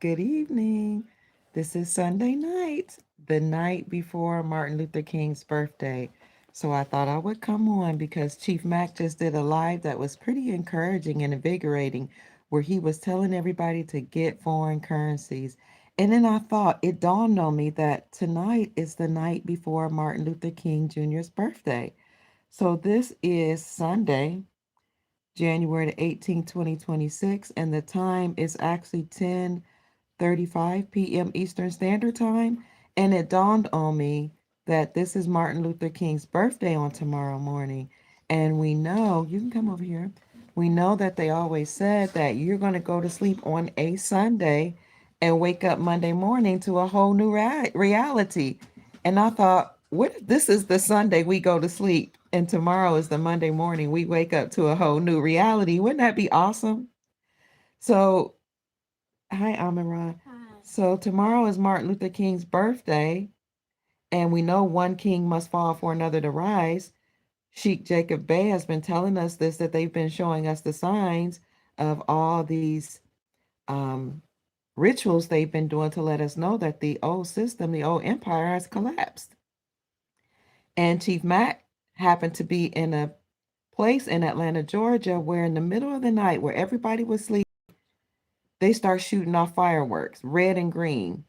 Good evening. This is Sunday night, the night before Martin Luther King's birthday. So I thought I would come on because Chief Mack just did a live that was pretty encouraging and invigorating, where he was telling everybody to get foreign currencies. And then I thought it dawned on me that tonight is the night before Martin Luther King Jr.'s birthday. So this is Sunday, January the 18th, 2026, and the time is actually 10:35 p.m. Eastern Standard Time. And it dawned on me that this is Martin Luther King's birthday on tomorrow morning. And we know, you can come over here. We know that they always said that you're going to go to sleep on a Sunday and wake up Monday morning to a whole new reality. And I thought, what if this is the Sunday we go to sleep and tomorrow is the Monday morning we wake up to a whole new reality? Wouldn't that be awesome? So, hi, Amaran. So, tomorrow is Martin Luther King's birthday, and we know one king must fall for another to rise. Sheikh Jacob Bey has been telling us this, that they've been showing us the signs of all these um, rituals they've been doing to let us know that the old system, the old empire has collapsed. And Chief Mack happened to be in a place in Atlanta, Georgia, where in the middle of the night, where everybody was sleeping, they start shooting off fireworks, red and green,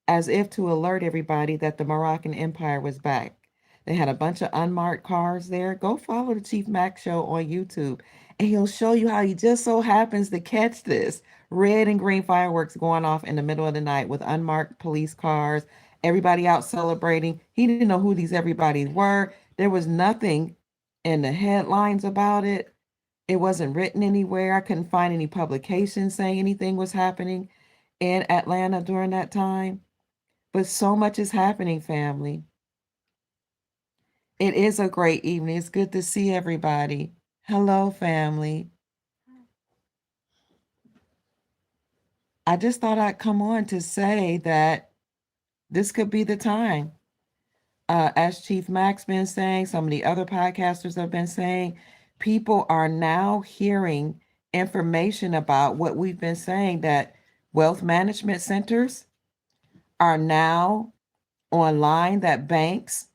as if to alert everybody that the Moroccan Empire was back. They had a bunch of unmarked cars there. Go follow the Chief Mack Show on YouTube, and he'll show you how he just so happens to catch this red and green fireworks going off in the middle of the night with unmarked police cars, everybody out celebrating. He didn't know who these everybody's were. There was nothing in the headlines about it. It wasn't written anywhere. I couldn't find any publications saying anything was happening in Atlanta during that time. But so much is happening, family. It is a great evening. It's good to see everybody. Hello, family. I just thought I'd come on to say that this could be the time. As Chief Mack's been saying, some of the other podcasters have been saying, people are now hearing information about what we've been saying, that wealth management centers are now online, that banks,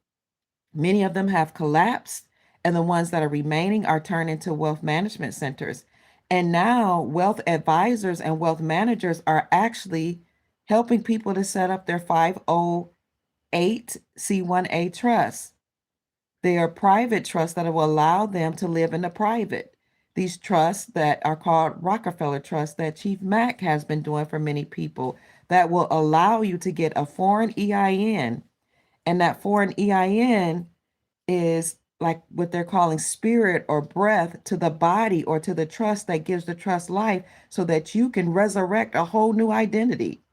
many of them have collapsed, and the ones that are remaining are turned into wealth management centers. And now wealth advisors and wealth managers are actually helping people to set up their 508c1a trusts. They are private trusts that will allow them to live in the private. These trusts that are called Rockefeller Trust that Chief Mack has been doing for many people, that will allow you to get a foreign EIN. And that foreign EIN is like what they're calling spirit or breath to the body or to the trust that gives the trust life, so that you can resurrect a whole new identity.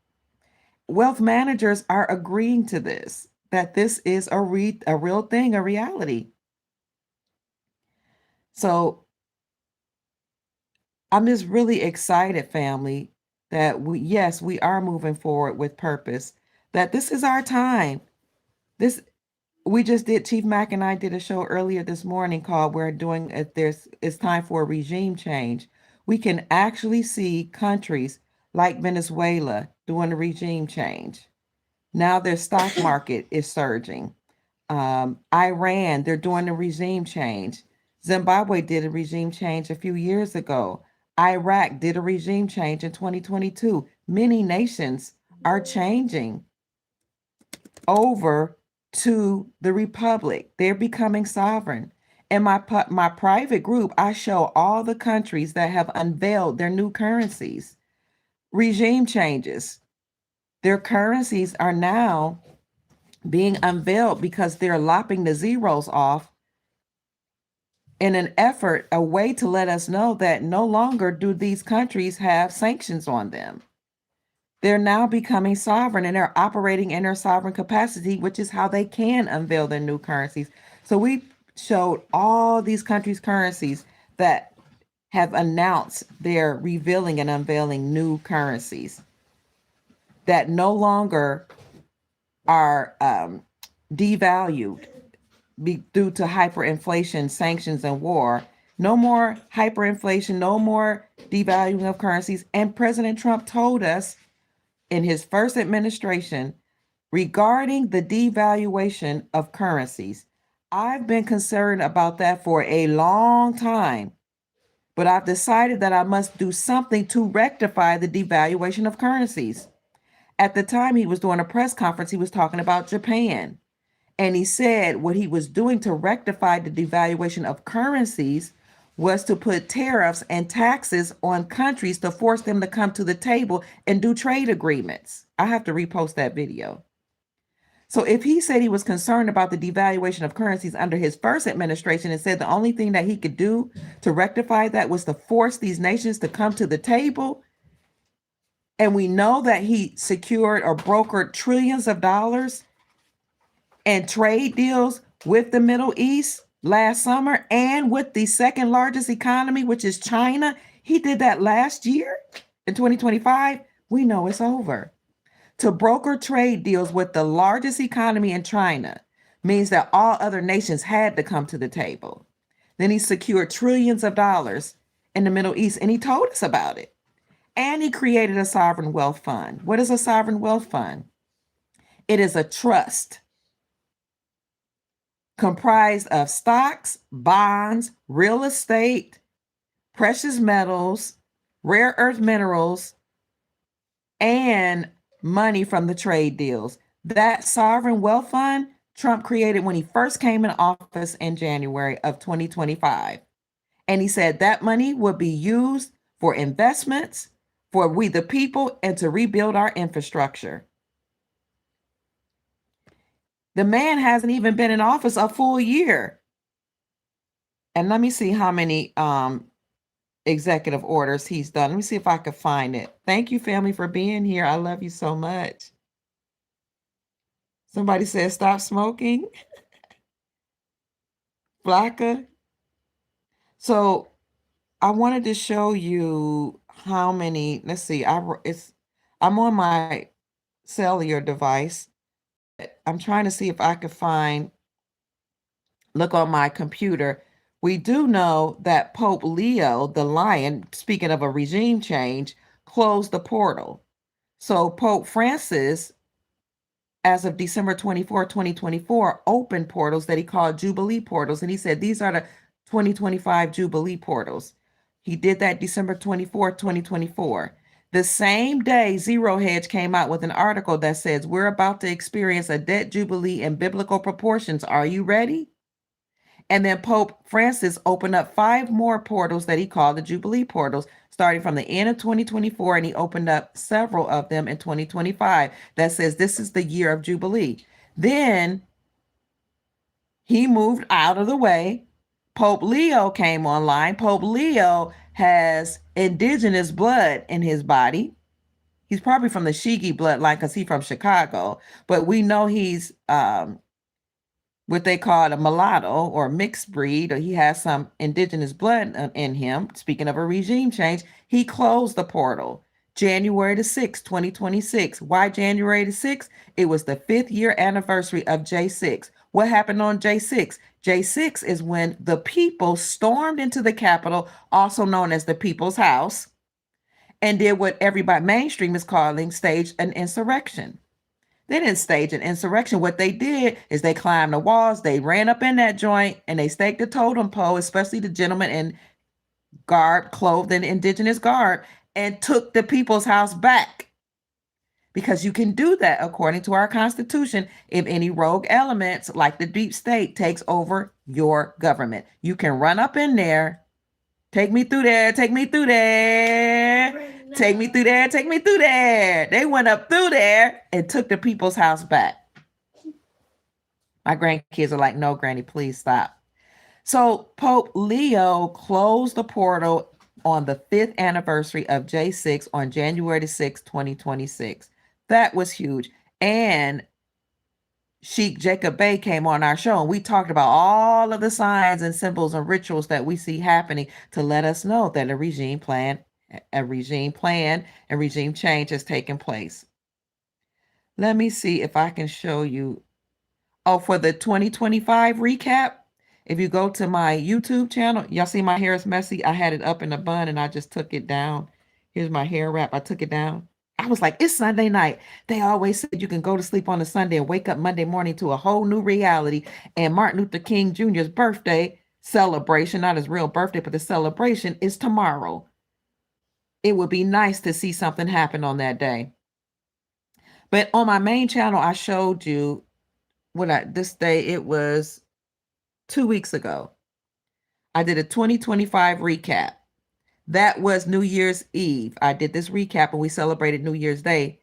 Wealth managers are agreeing to this, that this is a real thing, a reality. So I'm just really excited, family, that yes, we are moving forward with purpose, that this is our time. This we just did, Chief Mack and I did a show earlier this morning called We're Doing It. It's time for a regime change. We can actually see countries like Venezuela doing a regime change. Now their stock market is surging. Iran, they're doing a regime change. Zimbabwe did a regime change a few years ago. Iraq did a regime change in 2022. Many nations are changing over to the republic. They're becoming sovereign. In my private group, I show all the countries that have unveiled their new currencies. Regime changes. Their currencies are now being unveiled because they're lopping the zeros off in an effort, a way to let us know that no longer do these countries have sanctions on them. They're now becoming sovereign, and they're operating in their sovereign capacity, which is how they can unveil their new currencies. So we showed all these countries' currencies that have announced they're revealing and unveiling new currencies that no longer are devalued due to hyperinflation, sanctions, and war. No more hyperinflation, no more devaluing of currencies. And President Trump told us in his first administration regarding the devaluation of currencies. I've been concerned about that for a long time, but I've decided that I must do something to rectify the devaluation of currencies. At the time he was doing a press conference, he was talking about Japan. And he said what he was doing to rectify the devaluation of currencies was to put tariffs and taxes on countries to force them to come to the table and do trade agreements. I have to repost that video. So if he said he was concerned about the devaluation of currencies under his first administration and said the only thing that he could do to rectify that was to force these nations to come to the table, and we know that he secured or brokered trillions of dollars and trade deals with the Middle East last summer and with the second largest economy, which is China. He did that last year in 2025. We know it's over. To broker trade deals with the largest economy in China means that all other nations had to come to the table. Then he secured trillions of dollars in the Middle East, and he told us about it. And he created a sovereign wealth fund. What is a sovereign wealth fund? It is a trust comprised of stocks, bonds, real estate, precious metals, rare earth minerals, and money from the trade deals. That sovereign wealth fund Trump created when he first came in office in January of 2025. And he said that money would be used for investments, for we the people, and to rebuild our infrastructure. The man hasn't even been in office a full year. And let me see how many executive orders he's done. Let me see if I could find it. Thank you, family, for being here. I love you so much. Somebody said stop smoking. Flacca. So I wanted to show you how many. Let's see. I'm on my cellular device. I'm trying to see if I could find. Look on my computer. We do know that Pope Leo the Lion, speaking of a regime change, closed the portal. So Pope Francis, as of December 24, 2024, opened portals that he called Jubilee portals. And he said, these are the 2025 Jubilee portals. He did that December 24, 2024. The same day, Zero Hedge came out with an article that says, we're about to experience a debt jubilee in biblical proportions. Are you ready? And then Pope Francis opened up 5 more portals that he called the Jubilee portals, starting from the end of 2024, and he opened up several of them in 2025 that says this is the year of Jubilee. Then he moved out of the way. Pope Leo came online. Pope Leo has indigenous blood in his body. He's probably from the Shigi bloodline because he's from Chicago, but we know he's what they call a mulatto or mixed breed, or he has some indigenous blood in him. Speaking of a regime change, he closed the portal January the 6th, 2026. Why January the 6th? It was the 5th year anniversary of J6. What happened on J6? J6 is when the people stormed into the Capitol, also known as the People's House, and did what everybody mainstream is calling staged an insurrection. They didn't stage an insurrection. What they did is they climbed the walls, they ran up in that joint, and they staked the totem pole, especially the gentleman in garb, clothed in indigenous garb, and took the people's house back. Because you can do that according to our Constitution if any rogue elements like the deep state takes over your government. You can run up in there, take me through there, take me through there. Take me through there, take me through there. They went up through there and took the people's house back. My grandkids are like, no, Granny, please stop. So Pope Leo closed the portal on the 5th anniversary of J6 on January the 6th, 2026. That was huge. And Sheikh Jacob Bey came on our show and we talked about all of the signs and symbols and rituals that we see happening to let us know that a regime plan and regime change has taken place. Let me see if I can show you. Oh, for the 2025 recap, if you go to my YouTube channel, y'all see my hair is messy. I had it up in a bun and I just took it down. Here's my hair wrap. I took it down. I was like, it's Sunday night. They always said you can go to sleep on a Sunday and wake up Monday morning to a whole new reality. And Martin Luther King Jr.'s birthday celebration, not his real birthday, but the celebration is tomorrow. It would be nice to see something happen on that day. But on my main channel, I showed you this day, it was 2 weeks ago. I did a 2025 recap. That was New Year's Eve. I did this recap and we celebrated New Year's Day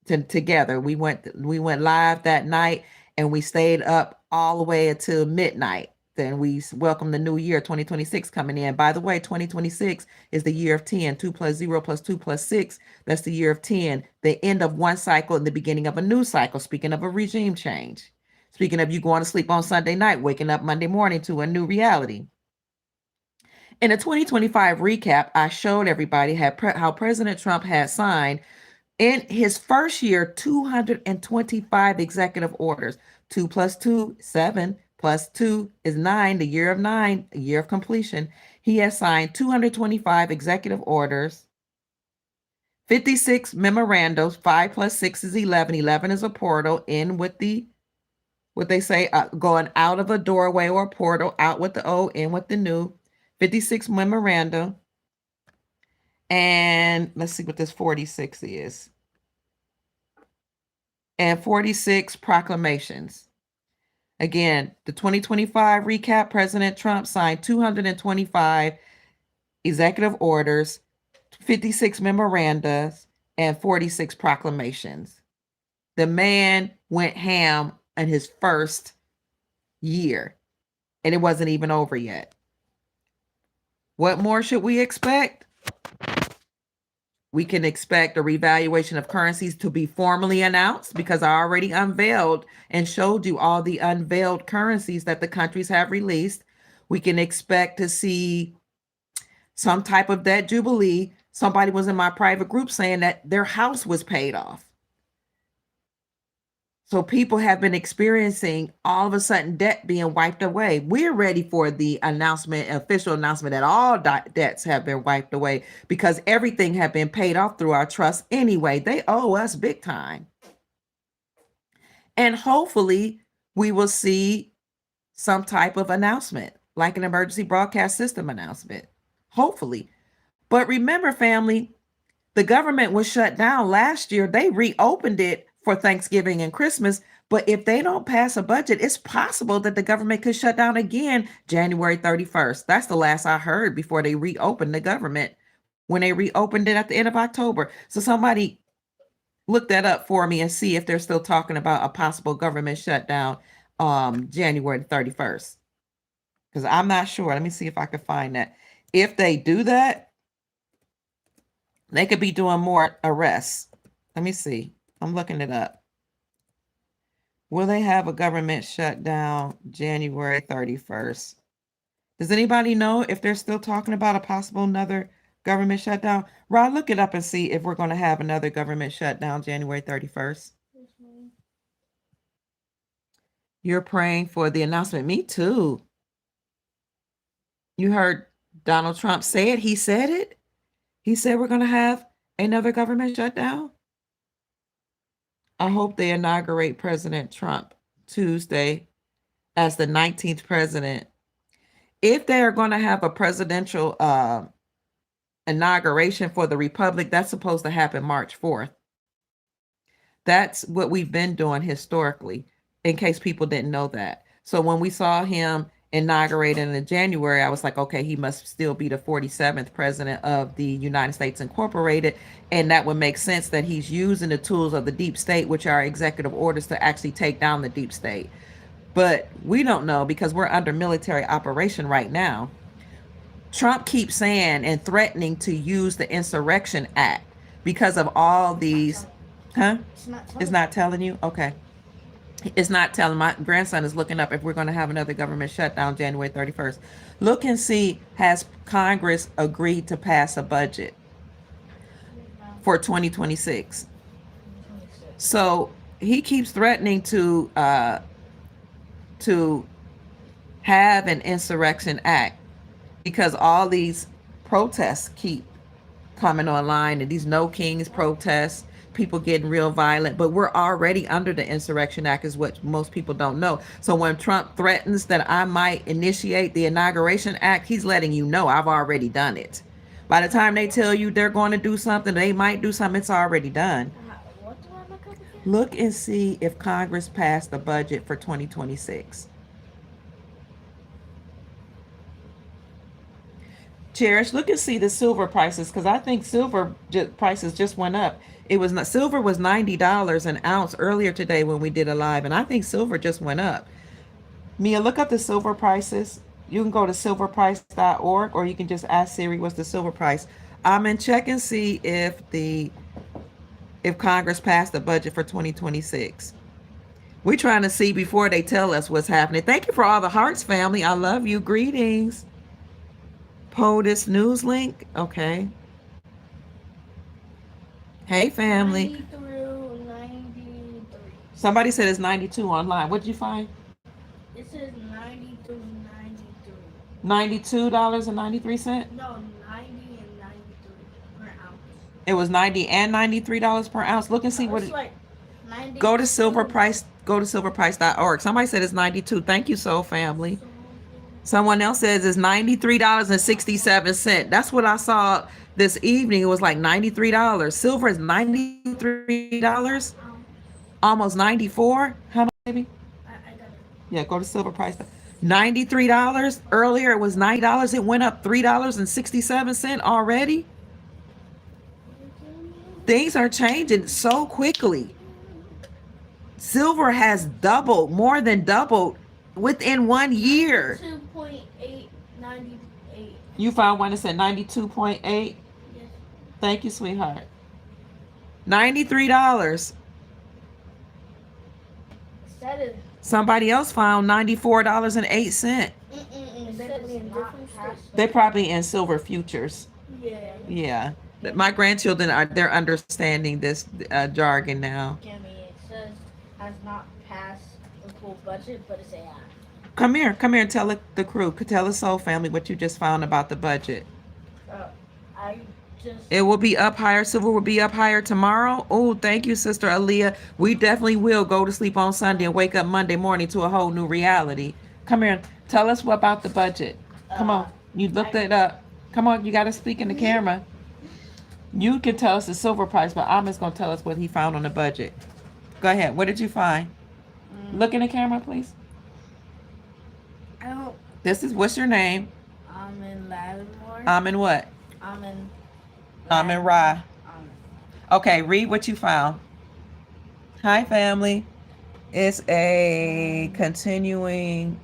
together. We went live that night and we stayed up all the way until midnight. Then we welcome the new year 2026 coming in. By the way, 2026 is the year of 10. 2 plus 0 plus 2 plus 6. That's the year of 10. The end of one cycle and the beginning of a new cycle. Speaking of a regime change. Speaking of you going to sleep on Sunday night, waking up Monday morning to a new reality. In a 2025 recap, I showed everybody how President Trump had signed in his first year 225 executive orders. 2 plus 2, 7, plus 2 is 9, the year of 9, the year of completion. He has signed 225 executive orders, 56 memorandums. 5 plus 6 is 11. 11 is a portal, in with the what they say, going out of a doorway or a portal, out with the old, in with the new. 56 memoranda. And let's see what this 46 is. And 46 proclamations. Again, the 2025 recap, President Trump signed 225 executive orders, 56 memorandas, and 46 proclamations. The man went ham in his first year, and it wasn't even over yet. What more should we expect? We can expect a revaluation of currencies to be formally announced, because I already unveiled and showed you all the unveiled currencies that the countries have released. We can expect to see some type of debt jubilee. Somebody was in my private group saying that their house was paid off. So people have been experiencing all of a sudden debt being wiped away. We're ready for the official announcement that all debts have been wiped away, because everything had been paid off through our trust anyway. They owe us big time. And hopefully we will see some type of announcement, like an emergency broadcast system announcement. Hopefully. But remember, family, the government was shut down last year. They reopened it for Thanksgiving and Christmas. But if they don't pass a budget, it's possible that the government could shut down again January 31st. That's the last I heard before they reopened the government, when they reopened it at the end of October. So somebody look that up for me and see if they're still talking about a possible government shutdown January 31st. Because I'm not sure. Let me see if I can find that. If they do that, they could be doing more arrests. Let me see. I'm looking it up. Will they have a government shutdown January 31st? Does anybody know if they're still talking about a possible another government shutdown? Rod, look it up and see if we're going to have another government shutdown January 31st. You're praying for the announcement. Me too. You heard Donald Trump say it. He said it. He said we're going to have another government shutdown. I hope they inaugurate President Trump Tuesday as the 19th president. If they are going to have a presidential inauguration for the Republic, that's supposed to happen March 4th. That's what we've been doing historically, in case people didn't know that. So when we saw him inaugurated in January, I was like, okay, he must still be the 47th president of the United States Incorporated. And that would make sense that he's using the tools of the deep state, which are executive orders, to actually take down the deep state. But we don't know, because we're under military operation right now. Trump keeps saying and threatening to use the Insurrection Act because of all these. Huh? It's not telling you? Okay. It's not telling. My grandson is looking up if we're going to have another government shutdown January 31st. Look and see, has Congress agreed to pass a budget for 2026? So he keeps threatening to have an Insurrection Act, because all these protests keep coming online, and these No Kings protests, people getting real violent. But we're already under the Insurrection Act, is what most people don't know. So when Trump threatens that I might initiate the Inauguration Act, he's letting you know I've already done it. By the time they tell you they're going to do something, they might do something, it's already done. What do I look up again? Look and see if Congress passed the budget for 2026. Cherish, look and see the silver prices, because I think silver prices just went up. It was not, silver was $90 an ounce earlier today when we did a live, and I think silver just went up. Mia, look up the silver prices. You can go to silverprice.org, or you can just ask Siri what's the silver price. I'm in check and see if Congress passed the budget for 2026. We're trying to see before they tell us what's happening. Thank you for all the hearts, family. I love you. Greetings. POTUS news link. Okay. Hey, family. 90 through 93. Somebody said it's 92 online. What did you find? It says 90 through 93. $92.93. No, 90 and 93 per ounce. It was 90 and $93 per ounce. Look and see No, what it's it. like 90. Go to silver price. Go to silverprice.org. Somebody said it's 92. Thank you, soul family. Someone else says it's $93.67. That's what I saw this evening. It was like $93. Silver is $93. Almost 94. How much, baby? I got it. Yeah, go to silver price. $93. Earlier it was $90. It went up $3.67 already. Things are changing so quickly. Silver has doubled, more than doubled within 1 year. 2.898. You found one that said 92.8. Yes. Thank you, sweetheart. $93. That is. Somebody else found $94.08. They probably in silver futures. Yeah. Yeah. My grandchildren are, they're understanding this jargon now. Gimme, it says has not passed the full budget, but it's AI. Come here and tell the crew, tell the soul family what you just found about the budget. I just. It will be up higher. Silver will be up higher tomorrow. Oh, thank you, Sister Aaliyah. We definitely will go to sleep on Sunday and wake up Monday morning to a whole new reality. Come here, tell us what about the budget. Come on, you looked it up. Come on, you got to speak in the camera. You can tell us the silver price, but Ahmed's going to tell us what he found on the budget. Go ahead. What did you find? Look in the camera, please. I don't. This is, what's your name? I'm in Lattimore. I'm in what? I'm in. I'm in Rye. Okay, read what you found. Hi, family. It's a continuing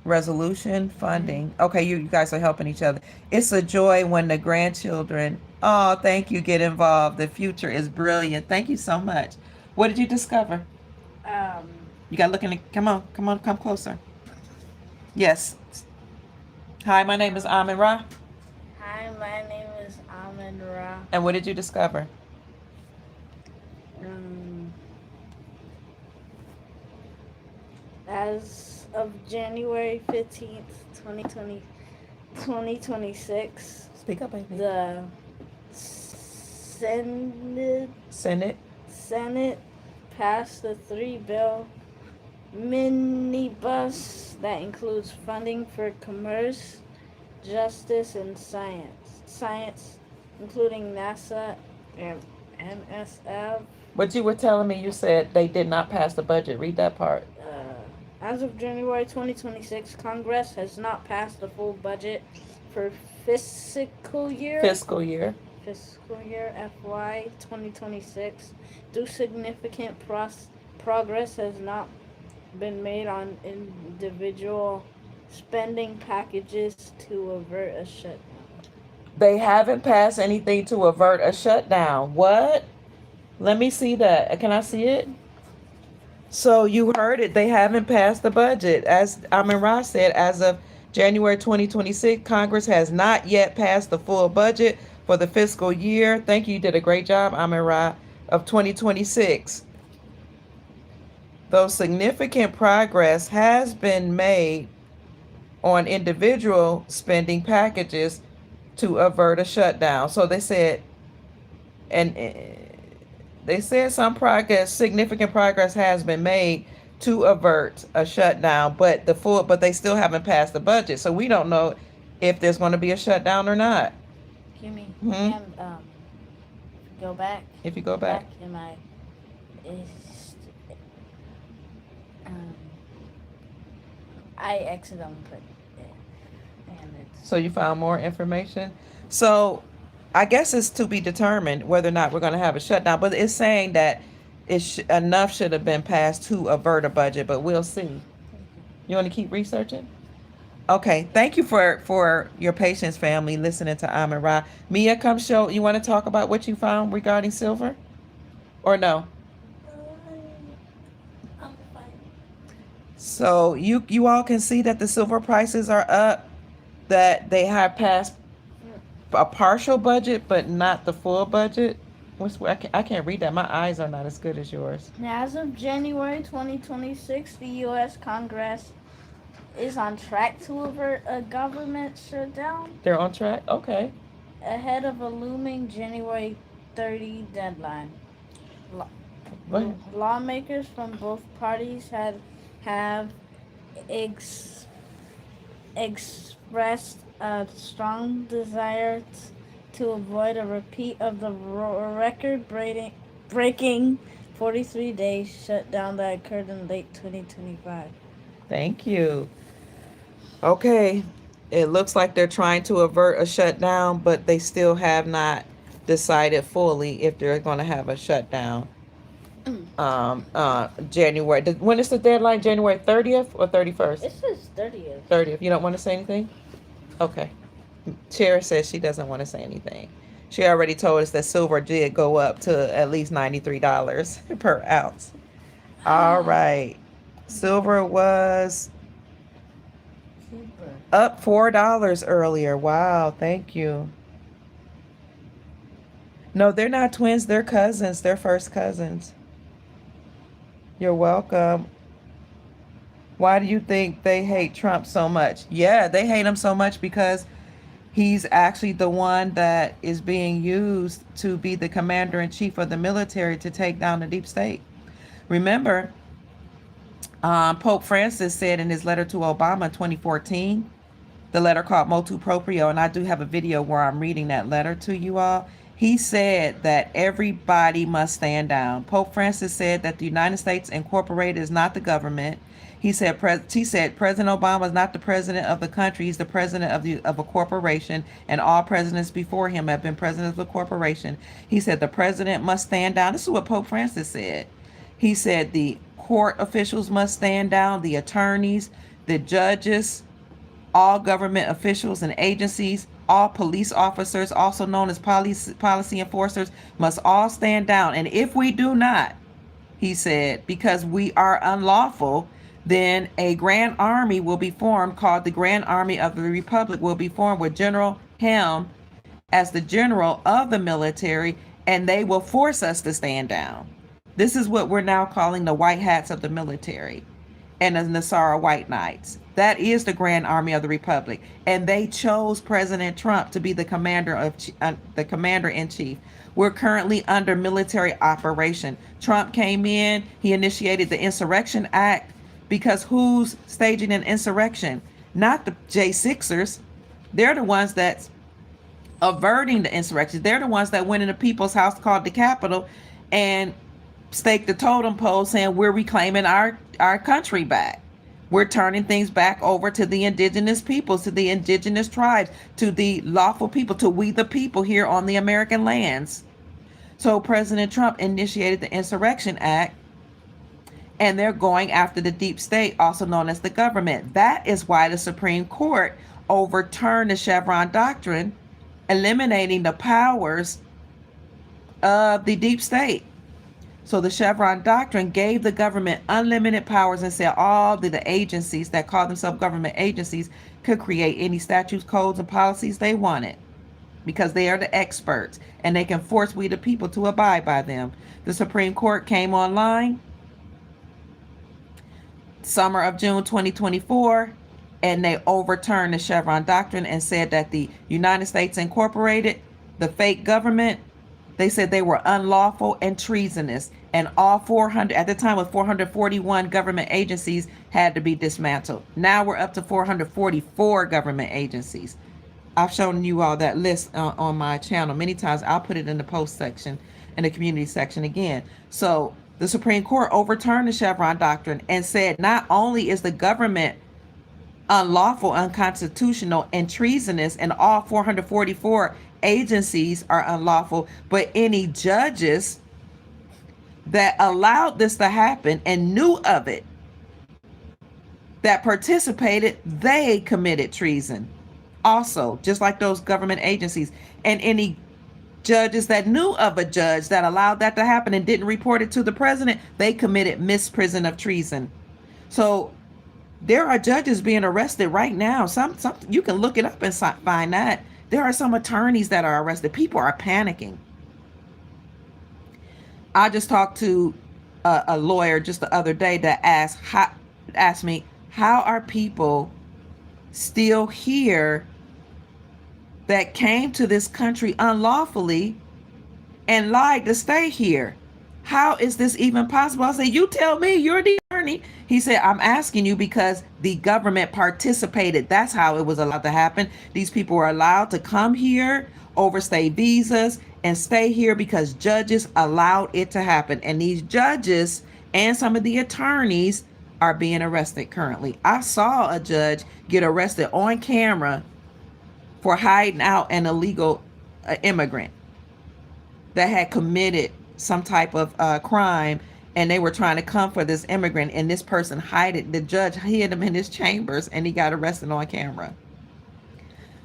resolution funding. Okay, you guys are helping each other. It's a joy when the grandchildren, oh, thank you, get involved. The future is brilliant. Thank you so much. What did you discover? You got to look in the, come come closer. Yes. Hi, my name is Amin Ra. Hi, my name is Amin Ra. And what did you discover? As of January 15th, 2026, Speak up, baby. the Senate passed the three-bill minibus that includes funding for commerce, justice, and science, including NASA and NSF. But you were telling me, you said they did not pass the budget. Read that part. As of January 2026, Congress has not passed the full budget for fiscal year FY 2026. Due significant progress has not been made on individual spending packages to avert a shutdown. They haven't passed anything to avert a shutdown. What? Let me see that. Can I see it? So you heard it. They haven't passed the budget. As Amin Ra said, as of January 2026, Congress has not yet passed the full budget for the fiscal year. Thank you. You did a great job, Amin Ra, of 2026. Though significant progress has been made on individual spending packages to avert a shutdown. So they said, and they said some progress, significant progress has been made to avert a shutdown, but they still haven't passed the budget. So we don't know if there's going to be a shutdown or not. Kimmy, Hmm. Cam, go back, If you go back back. in my, is, um, I accidentally put it, and it's, So you found more information. So I guess it's to be determined whether or not we're going to have a shutdown. But it's saying that enough should have been passed to avert a budget, but we'll see. You want to keep researching? Okay. Thank you for your patience, family, listening to Amin Ra. Mia, come show. You want to talk about what you found regarding silver, or no? I'm fine. So you all can see that the silver prices are up. That they have passed a partial budget, but not the full budget. I can't read that. My eyes are not as good as yours. As of January 2026, the U.S. Congress is on track to avert a government shutdown They're on track. Okay. ahead of a looming January 30 deadline. Go ahead. Lawmakers from both parties have ex- expressed a strong desire to avoid a repeat of the record breaking 43-day shutdown that occurred in late 2025. Thank you. Okay. It looks like they're trying to avert a shutdown, but they still have not decided fully if they're going to have a shutdown. January. When is the deadline? January 30th or 31st? It says 30th. 30th. You don't want to say anything? Okay. Chair says she doesn't want to say anything. She already told us that silver did go up to at least $93 per ounce. All right. Silver was Super. up $4 earlier. Wow, thank you. No, they're not twins, they're cousins. They're first cousins. You're welcome. Why do you think they hate Trump so much? Yeah, they hate him so much because he's actually the one that is being used to be the commander in chief of the military to take down the deep state. Remember, Pope Francis said in his letter to Obama in 2014, the letter called Motu Proprio, and I do have a video where I'm reading that letter to you all. He said that everybody must stand down. Pope Francis said that the United States Incorporated is not the government. He said President Obama is not the president of the country. He's the president of a corporation, and all presidents before him have been presidents of a corporation. He said the president must stand down. This is what Pope Francis said. He said the court officials must stand down, the attorneys, the judges, all government officials and agencies, all police officers, also known as policy enforcers, must all stand down. And if we do not, he said, because we are unlawful, then a grand army will be formed called the Grand Army of the Republic will be formed with General Helm as the general of the military, and they will force us to stand down. This is what we're now calling the white hats of the military and the Nasara White Knights. That is the Grand Army of the Republic, and they chose President Trump to be the commander in chief. We're currently under military operation. Trump came in, he initiated the Insurrection Act because who's staging an insurrection? Not the J6ers. They're the ones that's averting the insurrection. They're the ones that went in the people's house called the Capitol and staked the totem pole saying we're reclaiming our country back. We're turning things back over to the indigenous peoples, to the indigenous tribes, to the lawful people, to we the people here on the American lands. So President Trump initiated the Insurrection Act, and they're going after the deep state, also known as the government. That is why the Supreme Court overturned the Chevron doctrine, eliminating the powers of the deep state. So the Chevron doctrine gave the government unlimited powers and said all the agencies that call themselves government agencies could create any statutes, codes, and policies they wanted because they are the experts and they can force we the people to abide by them. The Supreme Court came online summer of June 2024, and they overturned the Chevron doctrine and said that the United States Incorporated, the fake government, they said they were unlawful and treasonous, and all 400, at the time with 441 government agencies, had to be dismantled. Now we're up to 444 government agencies. I've shown you all that list on my channel many times. I'll put it in the post section, in the community section again. So the Supreme Court overturned the Chevron doctrine and said not only is the government unlawful, unconstitutional, and treasonous, and all 444 agencies are unlawful, but any judges that allowed this to happen and knew of it, that participated, they committed treason. Also, just like those government agencies, and any judges that knew of a judge that allowed that to happen and didn't report it to the president, they committed misprision of treason. So there are judges being arrested right now. Some you can look it up and find that. There are some attorneys that are arrested. People are panicking. I just talked to a lawyer just the other day that asked me, how are people still here that came to this country unlawfully and lied to stay here? How is this even possible? I said, you tell me, you're the attorney. He said, I'm asking you because the government participated. That's how it was allowed to happen. These people were allowed to come here, overstay visas, and stay here because judges allowed it to happen. And these judges and some of the attorneys are being arrested currently. I saw a judge get arrested on camera for hiding out an illegal immigrant that had committed some type of crime, and they were trying to come for this immigrant, and this person the judge hid him in his chambers, and he got arrested on camera.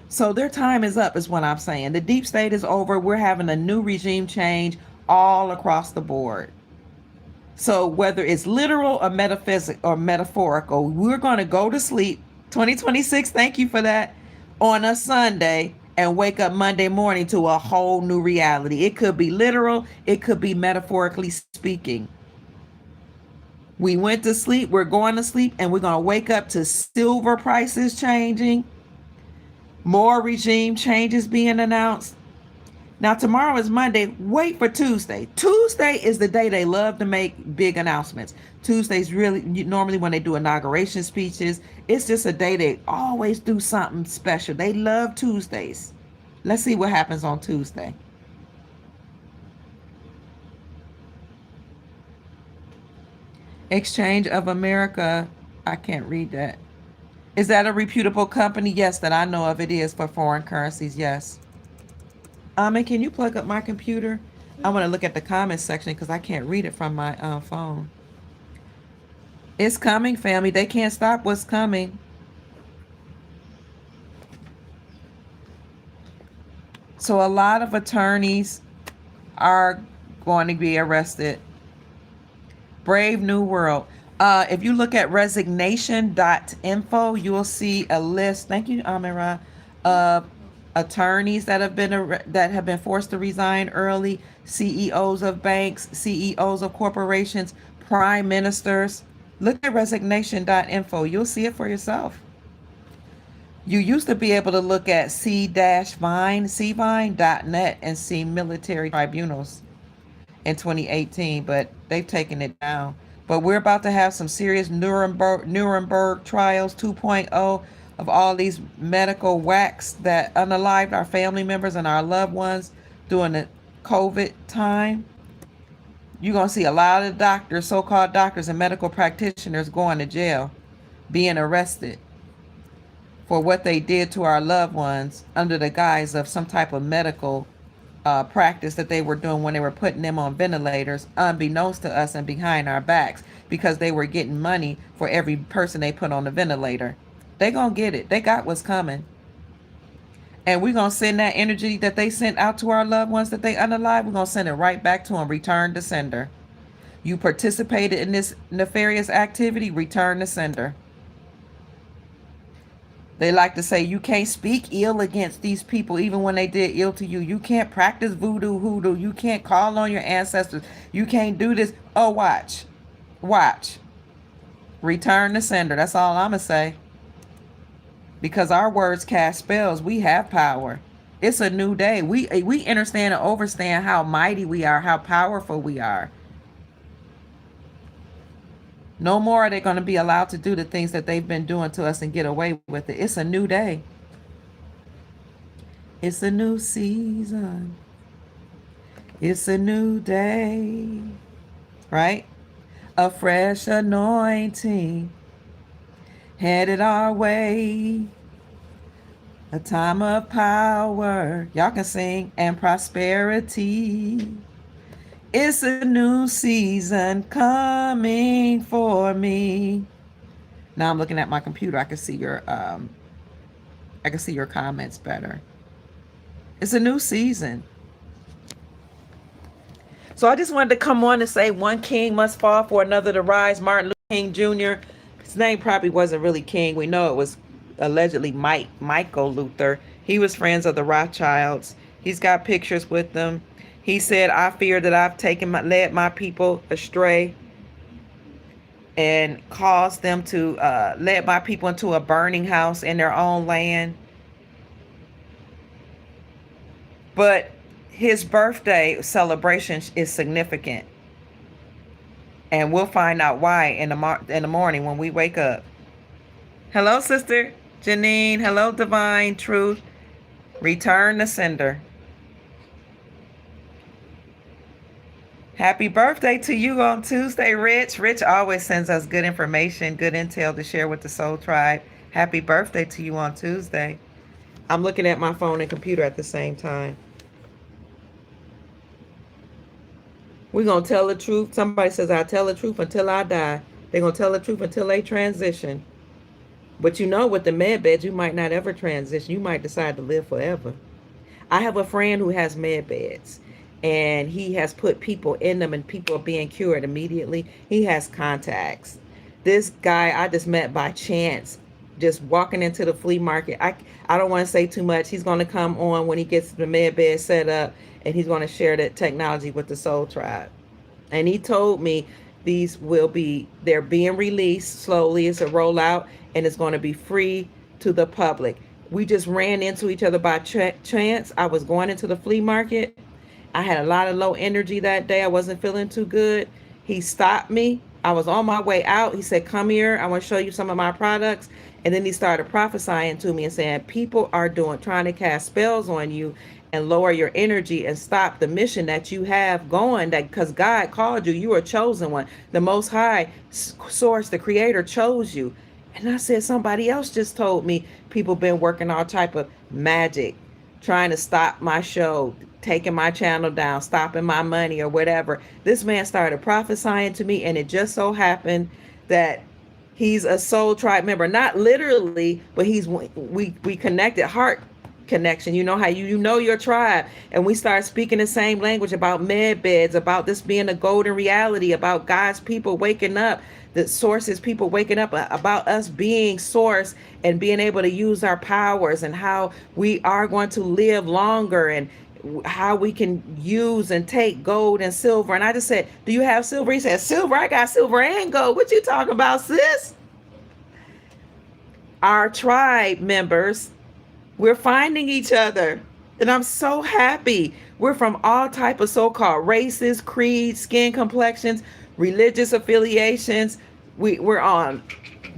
So their time is up, is what I'm saying. The deep state is over. We're having a new regime change all across the board. So whether it's literal or metaphorical, we're going to go to sleep 2026, thank you for that, on a Sunday, and wake up Monday morning to a whole new reality. It could be literal, it could be metaphorically speaking. We went to sleep, we're going to sleep, and we're going to wake up to silver prices changing, more regime changes being announced. Now, tomorrow is Monday. Wait for Tuesday. Tuesday is the day they love to make big announcements. Tuesday's really, normally when they do inauguration speeches, it's just a day they always do something special. They love Tuesdays. Let's see what happens on Tuesday. Exchange of America. I can't read that. Is that a reputable company? Yes, that I know of. It is for foreign currencies. Yes. And can you plug up my computer? I want to look at the comments section because I can't read it from my phone. It's coming, family. They can't stop what's coming. So a lot of attorneys are going to be arrested. Brave New World. If you look at resignation.info, you will see a list. Thank you, Amira, of attorneys that have been forced to resign early, CEOs of banks, CEOs of corporations, prime ministers. Look at resignation.info. You'll see it for yourself. You used to be able to look at cvine.net and see military tribunals in 2018, but they've taken it down. But we're about to have some serious Nuremberg trials 2.0 of all these medical whacks that unalived our family members and our loved ones during the COVID time. You're going to see a lot of doctors, so-called doctors and medical practitioners going to jail, being arrested for what they did to our loved ones under the guise of some type of medical practice that they were doing when they were putting them on ventilators, unbeknownst to us and behind our backs, because they were getting money for every person they put on the ventilator. They gonna get it. They got what's coming. And we're gonna send that energy that they sent out to our loved ones that they unalive, we're gonna send it right back to them. Return to sender. You participated in this nefarious activity, return to sender. They like to say you can't speak ill against these people even when they did ill to you. You can't practice voodoo, hoodoo. You can't call on your ancestors. You can't do this. Oh, watch. Watch. Return to sender. That's all I'm going to say. because our words cast spells. We have power. It's a new day. We understand and overstand how mighty we are, how powerful we are. No more are they going to be allowed to do the things that they've been doing to us and get away with it. It's a new day. It's a new season. It's a new day. Right? A fresh anointing headed our way. A time of power. Y'all can sing. And prosperity. It's a new season coming for me. Now I'm looking at my computer. I can see your comments better. It's a new season. So I just wanted to come on and say one king must fall for another to rise. Martin Luther King Jr. His name probably wasn't really King. We know it was allegedly Michael Luther. He was friends of the Rothschilds. He's got pictures with them. He said, "I fear that I've led my people astray and caused them to led my people into a burning house in their own land." But his birthday celebration is significant, and we'll find out why in the morning when we wake up. Hello, Sister Janine. Hello, Divine Truth. Return the sender. Happy birthday to you on Tuesday, Rich. Rich always sends us good information, good intel to share with the Soul Tribe. Happy birthday to you on Tuesday. I'm looking at my phone and computer at the same time. We're going to tell the truth. Somebody says, I tell the truth until I die. They're going to tell the truth until they transition. But you know, with the med beds, you might not ever transition. You might decide to live forever. I have a friend who has med beds, and he has put people in them, and people are being cured immediately. He has contacts. This guy I just met by chance, just walking into the flea market. I don't want to say too much. He's going to come on when he gets the med bed set up, and he's going to share that technology with the Soul Tribe. And he told me they're being released slowly. It's a rollout, and it's going to be free to the public. We just ran into each other by chance. I was going into the flea market. I had a lot of low energy that day. I wasn't feeling too good. He stopped me. I was on my way out. He said, come here. I want to show you some of my products. And then he started prophesying to me and saying, people are trying to cast spells on you and lower your energy and stop the mission that you have going, that because God called you. You are a chosen one. The Most High Source, the Creator, chose you. And I said, somebody else just told me people been working all type of magic, trying to stop my show, taking my channel down, stopping my money or whatever. This man started prophesying to me, and it just so happened that he's a Soul Tribe member. Not literally, but we connected, heart connection. You know how you know your tribe, and we start speaking the same language about med beds, about this being a golden reality, about God's people waking up, the sources people waking up, about us being source and being able to use our powers, and how we are going to live longer, and how we can use and take gold and silver. And I just said, do you have silver? He said, silver? I got silver and gold. What you talking about, sis? Our tribe members, we're finding each other, and I'm so happy. We're from all type of so-called races, creeds, skin complexions, religious affiliations. We're on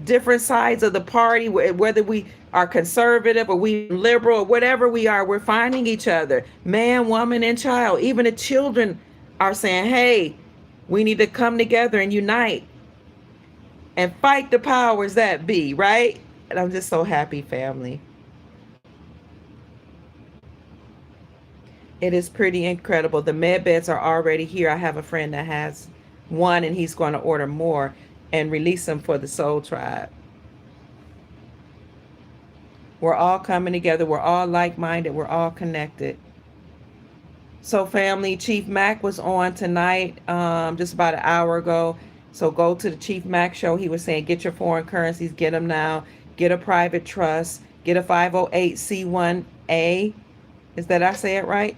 different sides of the party, whether we are conservative or we liberal or whatever we are. We're finding each other, man, woman, and child. Even the children are saying, hey, we need to come together and unite and fight the powers that be, right? And I'm just so happy, family. It is pretty incredible. The med beds are already here. I have a friend that has one, and he's going to order more and release them for the Soul Tribe. We're all coming together. We're all like-minded. We're all connected. So, family, Chief Mac was on tonight, just about an hour ago. So go to the Chief Mac show. He was saying, get your foreign currencies, get them now. Get a private trust. Get a 508c1a. Is that I say it right?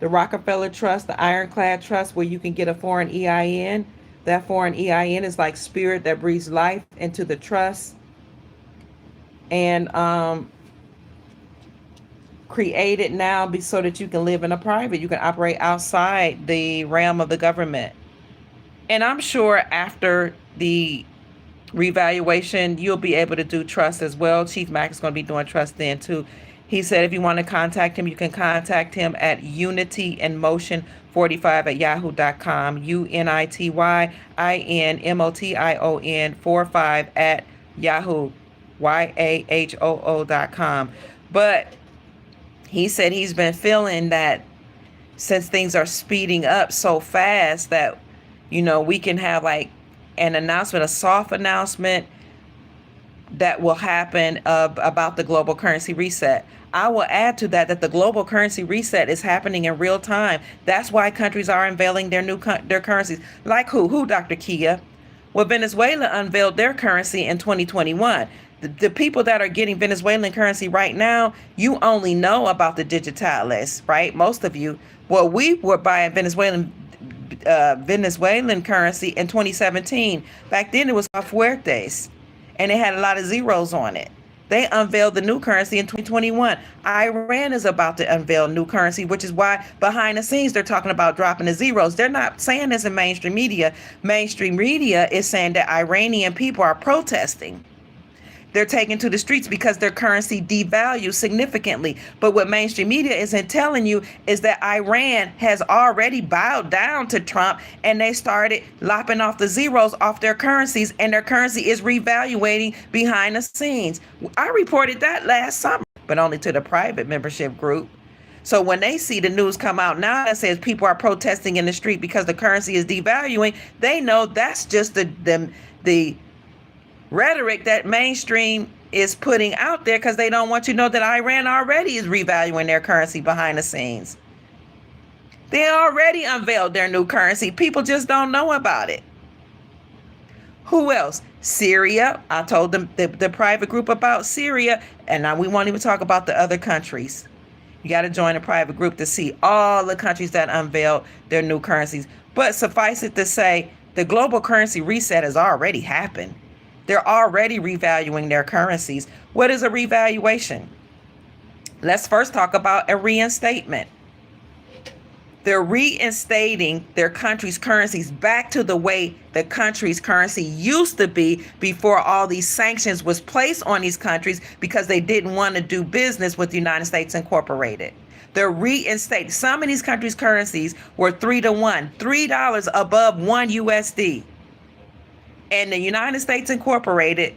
The Rockefeller Trust, the Ironclad Trust, where you can get a foreign EIN. That foreign EIN is like spirit that breathes life into the trust. and created now so that you can live in a private, you can operate outside the realm of the government. And I'm sure after the revaluation, you'll be able to do trust as well. Chief Mack is going to be doing trust then too. He said if you want to contact him, you can contact him at unityinmotion45 at yahoo.com. UNITYINMOTION45 at yahoo, YAHOO.com. But he said he's been feeling that since things are speeding up so fast that, we can have like an announcement, a soft announcement that will happen about the global currency reset. I will add to that the global currency reset is happening in real time. That's why countries are unveiling their currencies. Like who, Dr. Kia? Well, Venezuela unveiled their currency in 2021. The people that are getting Venezuelan currency right now, you only know about the digitales, right? Most of you. Well, we were buying Venezuelan currency in 2017. Back then, it was fuertes, and it had a lot of zeros on it. They unveiled the new currency in 2021. Iran is about to unveil new currency, which is why behind the scenes they're talking about dropping the zeros. They're not saying this in mainstream media. Mainstream media is saying that Iranian people are protesting. They're taken to the streets because their currency devalues significantly. But what mainstream media isn't telling you is that Iran has already bowed down to Trump, and they started lopping off the zeros off their currencies, and their currency is revaluating behind the scenes. I reported that last summer, but only to the private membership group. So when they see the news come out now that says people are protesting in the street because the currency is devaluing, they know that's just the rhetoric that mainstream is putting out there, because they don't want you to know that Iran already is revaluing their currency behind the scenes. They already unveiled their new currency. People just don't know about it. Who else? Syria. I told them the private group about Syria, and now we won't even talk about the other countries. You got to join a private group to see all the countries that unveiled their new currencies. But suffice it to say, the global currency reset has already happened. They're already revaluing their currencies. What is a revaluation? Let's first talk about a reinstatement. They're reinstating their country's currencies back to the way the country's currency used to be before all these sanctions was placed on these countries because they didn't want to do business with the United States Incorporated. They're reinstating. Some of these countries' currencies were 3-to-1, $3 above 1 USD. And the United States Incorporated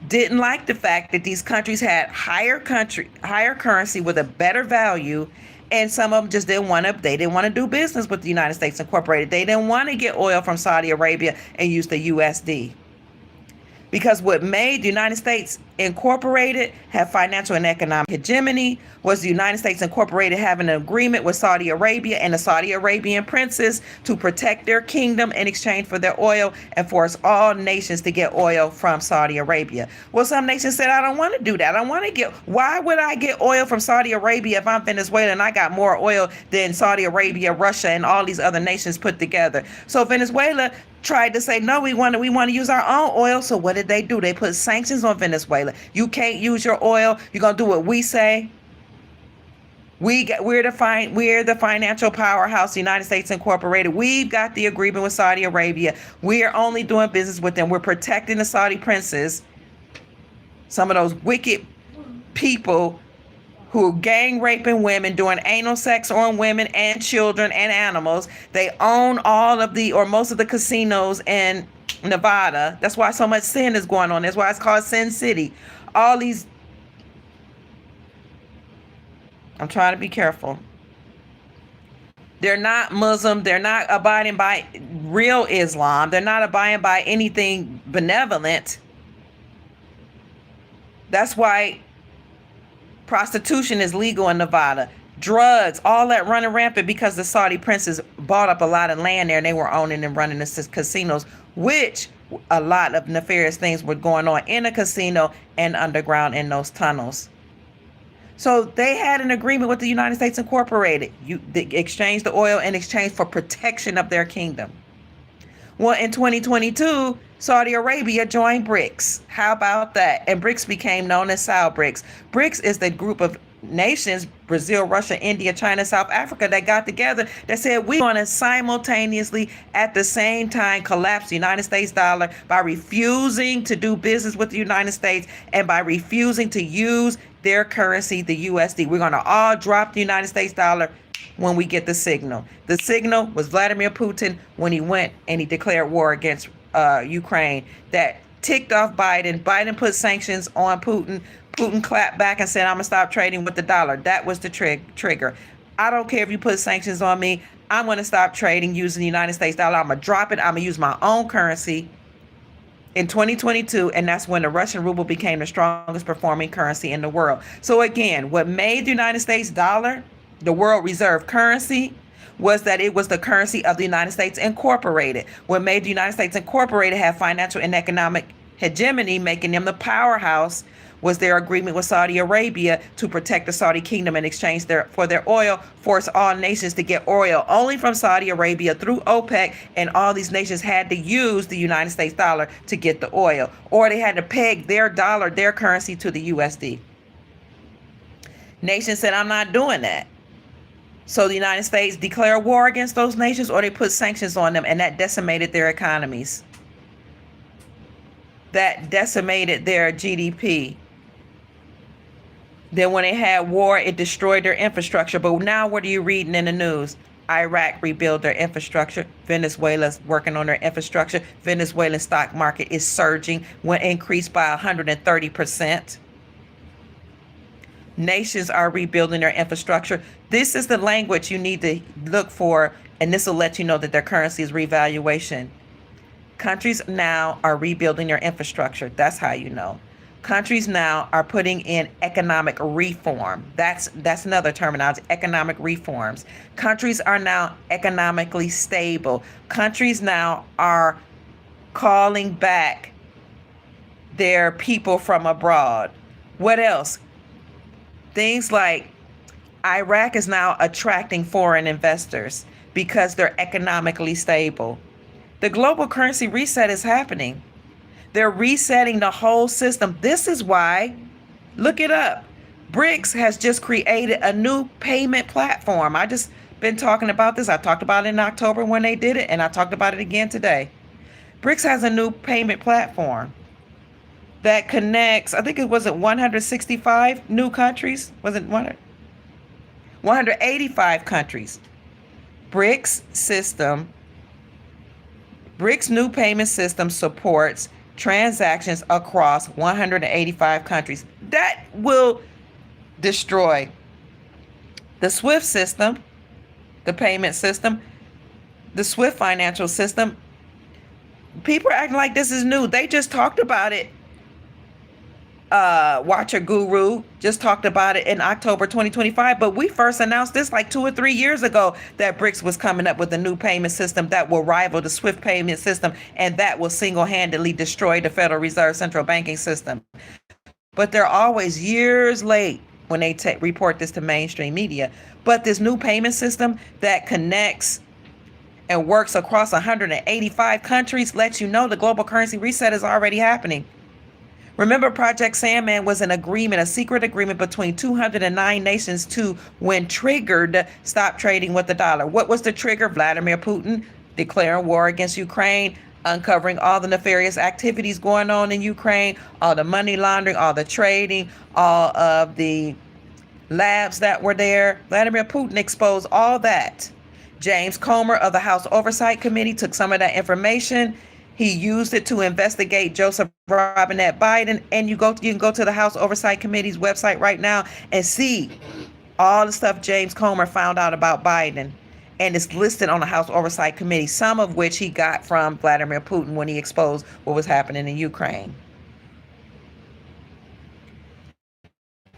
didn't like the fact that these countries had higher currency with a better value, and some of them just didn't want to do business with the United States Incorporated. They didn't want to get oil from Saudi Arabia and use the USD. Because what made the United States Incorporated have financial and economic hegemony was the United States Incorporated having an agreement with Saudi Arabia and the Saudi Arabian princes to protect their kingdom in exchange for their oil and force all nations to get oil from Saudi Arabia. Well, some nations said, I don't want to do that. Why would I get oil from Saudi Arabia if I'm Venezuela and I got more oil than Saudi Arabia, Russia, and all these other nations put together? So Venezuela tried to say, no, we want to use our own oil. So what did they do? They put sanctions on Venezuela. You can't use your oil. You're going to do what we say. We're the financial powerhouse, the United States Incorporated. We've got the agreement with Saudi Arabia. We are only doing business with them. We're protecting the Saudi princes. Some of those wicked people who are gang raping women, doing anal sex on women and children and animals. They own most of the casinos in Nevada. That's why so much sin is going on. That's why it's called Sin City. I'm trying to be careful. They're not Muslim. They're not abiding by real Islam. They're not abiding by anything benevolent. That's why prostitution is legal in Nevada. Drugs, all that running rampant because the Saudi princes bought up a lot of land there and they were owning and running the casinos, which a lot of nefarious things were going on in a casino and underground in those tunnels. So they had an agreement with the United States Incorporated. They exchanged the oil in exchange for protection of their kingdom. Well, in 2022, Saudi Arabia joined BRICS. How about that? And BRICS became known as South BRICS. BRICS is the group of nations, Brazil, Russia, India, China, South Africa, that got together that said we want to simultaneously at the same time collapse the United States dollar by refusing to do business with the United States and by refusing to use their currency, the USD. We're going to all drop the United States dollar when we get the signal. The signal was Vladimir Putin when he went and he declared war against Ukraine. That ticked off Biden. Biden put sanctions on Putin. Putin clapped back and said, I'm going to stop trading with the dollar. That was the trigger. I don't care if you put sanctions on me. I'm going to stop trading using the United States dollar. I'm going to drop it. I'm going to use my own currency in 2022, and that's when the Russian ruble became the strongest performing currency in the world. So again, what made the United States dollar the world reserve currency was that it was the currency of the United States Incorporated. What made the United States Incorporated have financial and economic hegemony, making them the powerhouse, was their agreement with Saudi Arabia to protect the Saudi kingdom in exchange for their oil, force all nations to get oil only from Saudi Arabia through OPEC, and all these nations had to use the United States dollar to get the oil, or they had to peg their dollar, their currency, to the USD. Nations said, I'm not doing that. So the United States declared war against those nations, or they put sanctions on them, and that decimated their economies. That decimated their GDP. Then when they had war, it destroyed their infrastructure. But now what are you reading in the news? Iraq rebuilt their infrastructure. Venezuela's working on their infrastructure. Venezuelan stock market is surging, when increased by 130%. Nations are rebuilding their infrastructure. This is the language you need to look for, and this will let you know that their currency is revaluation. Countries now are rebuilding their infrastructure. That's how you know. Countries now are putting in economic reform. That's another terminology, economic reforms. Countries are now economically stable. Countries now are calling back their people from abroad. What else? Things like Iraq is now attracting foreign investors because they're economically stable. The global currency reset is happening. They're resetting the whole system. This is why, look it up, BRICS has just created a new payment platform. I just been talking about this. I talked about it in October when they did it, and I talked about it again today. BRICS has a new payment platform that connects, I think it was 165 new countries. Was it 185 countries? BRICS new payment system supports transactions across 185 countries. That will destroy the SWIFT system, the payment system, the SWIFT financial system. People are acting like this is new. They just talked about it. Watcher Guru just talked about it in October 2025, but we first announced this like 2 or 3 years ago, that BRICS was coming up with a new payment system that will rival the SWIFT payment system, and that will single-handedly destroy the Federal Reserve central banking system. But they're always years late when they report this to mainstream media. But this new payment system that connects and works across 185 countries lets you know the global currency reset is already happening. Remember, Project Sandman was an agreement, a secret agreement between 209 nations to, when triggered, stop trading with the dollar. What was the trigger? Vladimir Putin declaring war against Ukraine, uncovering all the nefarious activities going on in Ukraine, all the money laundering, all the trading, all of the labs that were there. Vladimir Putin exposed all that. James Comer of the House Oversight Committee took some of that information. He used it to investigate Joseph Robinette Biden. And you can go to the House Oversight Committee's website right now and see all the stuff James Comer found out about Biden. And it's listed on the House Oversight Committee, some of which he got from Vladimir Putin when he exposed what was happening in Ukraine.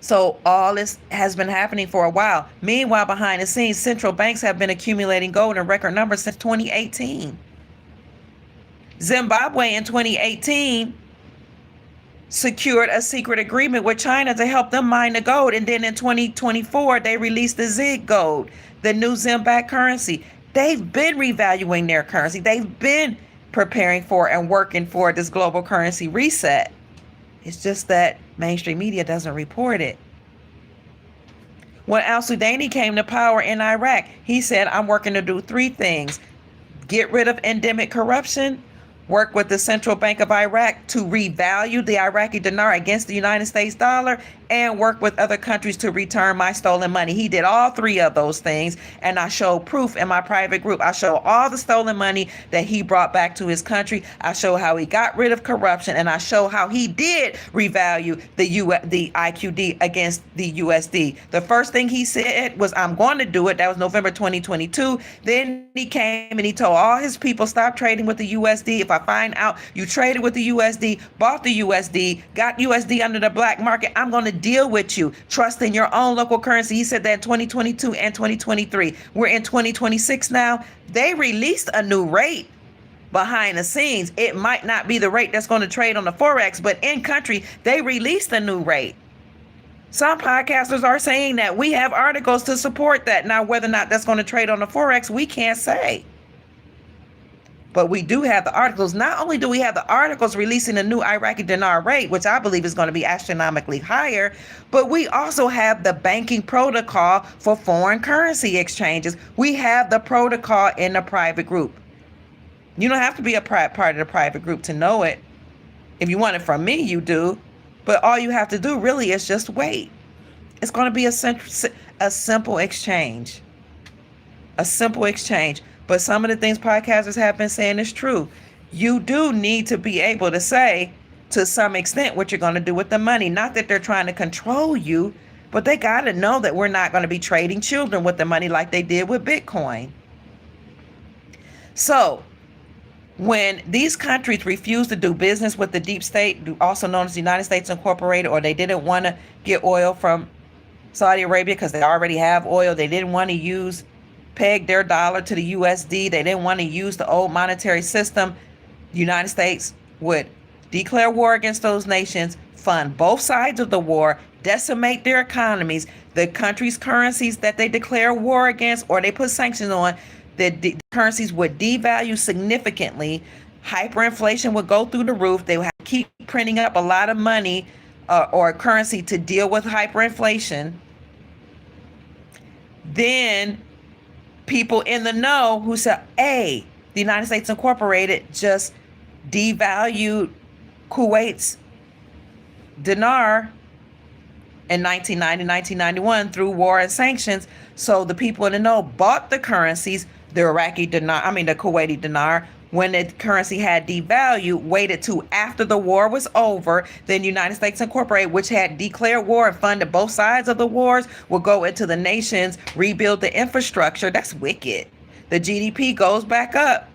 So all this has been happening for a while. Meanwhile, behind the scenes, central banks have been accumulating gold in record numbers since 2018. Zimbabwe in 2018 secured a secret agreement with China to help them mine the gold. And then in 2024, they released the ZIG gold, the new Zimbabwe currency. They've been revaluing their currency. They've been preparing for and working for this global currency reset. It's just that mainstream media doesn't report it. When al-Sudani came to power in Iraq, he said, I'm working to do three things: get rid of endemic corruption, work with the Central Bank of Iraq to revalue the Iraqi dinar against the United States dollar, and work with other countries to return my stolen money. He did all three of those things, and I showed proof in my private group. I show all the stolen money that he brought back to his country. I show how he got rid of corruption, and I show how he did revalue the IQD against the USD. The first thing he said was, I'm going to do it. That was November 2022. Then he came and he told all his people, stop trading with the USD. If I find out you traded with the USD, bought the USD, got USD under the black market, I'm going to deal with you. Trust in your own local currency. He said that in 2022 and 2023. We're in 2026 now. They released a new rate behind the scenes. It might not be the rate that's going to trade on the Forex, but in country, they released a new rate. Some podcasters are saying that. We have articles to support that. Now, whether or not that's going to trade on the Forex, we can't say. But we do have the articles. Not only do we have the articles releasing a new Iraqi dinar rate, which I believe is going to be astronomically higher, but we also have the banking protocol for foreign currency exchanges. We have the protocol in the private group. You don't have to be a part of the private group to know it. If you want it from me, you do. But all you have to do really is just wait. It's going to be a simple exchange. A simple exchange. But some of the things podcasters have been saying is true. You do need to be able to say, to some extent, what you're going to do with the money. Not that they're trying to control you, but they got to know that we're not going to be trading children with the money like they did with Bitcoin. So, when these countries refuse to do business with the deep state, also known as the United States Incorporated, or they didn't want to get oil from Saudi Arabia because they already have oil, they didn't want to peg their dollar to the USD, they didn't want to use the old monetary system, the United States would declare war against those nations, fund both sides of the war, decimate their economies. The countries' currencies that they declare war against or they put sanctions on, the currencies would devalue significantly. Hyperinflation would go through the roof. They would have to keep printing up a lot of money or currency to deal with hyperinflation. Then people in the know who said, hey, the United States Incorporated just devalued Kuwait's dinar in 1990, 1991 through war and sanctions. So the people in the know bought the currencies, the Kuwaiti dinar, when the currency had devalued, waited till after the war was over. Then United States Incorporated, which had declared war and funded both sides of the wars, will go into the nations, rebuild the infrastructure. That's wicked. The GDP goes back up.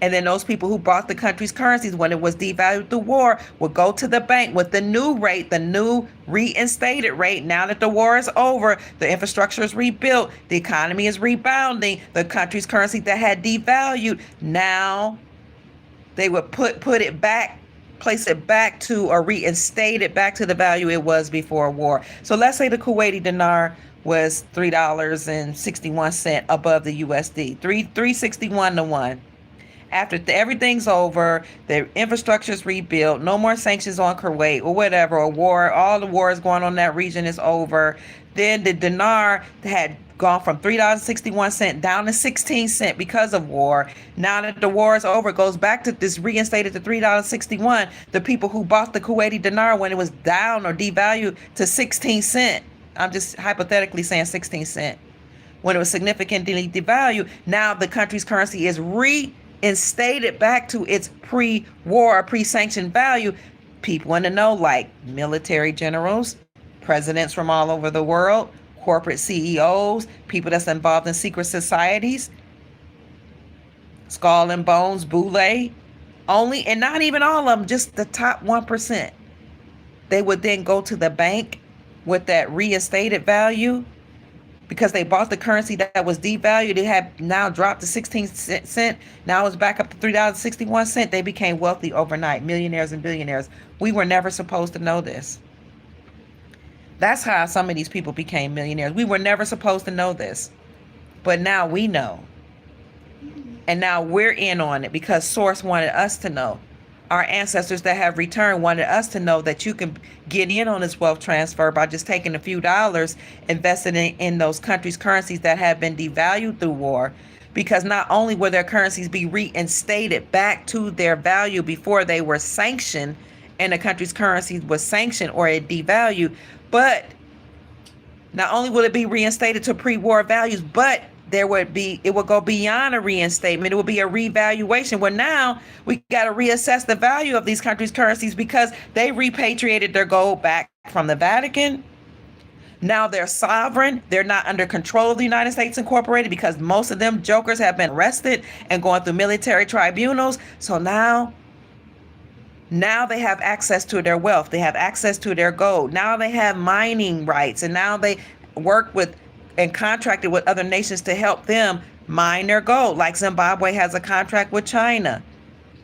And then those people who bought the country's currencies when it was devalued through war would go to the bank with the new rate, the new reinstated rate. Now that the war is over, the infrastructure is rebuilt, the economy is rebounding, the country's currency that had devalued, now they would put it back, place it back to, or reinstate it back to the value it was before war. So let's say the Kuwaiti dinar was $3.61 above the USD, 361 to 1. After everything's over, the infrastructure is rebuilt, no more sanctions on Kuwait or whatever, or war, all the wars going on in that region is over. Then the dinar had gone from $3.61 down to 16 cents because of war. Now that the war is over, it goes back to this reinstated to $3.61. The people who bought the Kuwaiti dinar when it was down or devalued to 16 cents, I'm just hypothetically saying 16 cents, when it was significantly devalued, now the country's currency is reinstated back to its pre-war or pre-sanctioned value. People in the know, like military generals, presidents from all over the world, corporate CEOs, people that's involved in secret societies, Skull and Bones, Boule, only, and not even all of them, just the top 1%. They would then go to the bank with that reinstated value because they bought the currency that was devalued. It had now dropped to 16 cents. Now it's back up to $3.61. They became wealthy overnight, millionaires and billionaires. We were never supposed to know this. That's how some of these people became millionaires. We were never supposed to know this. But now we know. And now we're in on it because Source wanted us to know. Our ancestors that have returned wanted us to know that you can get in on this wealth transfer by just taking a few dollars, investing in those countries' currencies that have been devalued through war. Because not only will their currencies be reinstated back to their value before they were sanctioned, and the country's currency was sanctioned or it devalued, but not only will it be reinstated to pre-war values, but it will go beyond a reinstatement. It will be a revaluation where now we got to reassess the value of these countries' currencies because they repatriated their gold back from the Vatican. Now they're sovereign. They're not under control of the United States Incorporated because most of them jokers have been arrested and going through military tribunals. So now they have access to their wealth. They have access to their gold. Now they have mining rights, and now they work with and contracted with other nations to help them mine their gold. Like Zimbabwe has a contract with China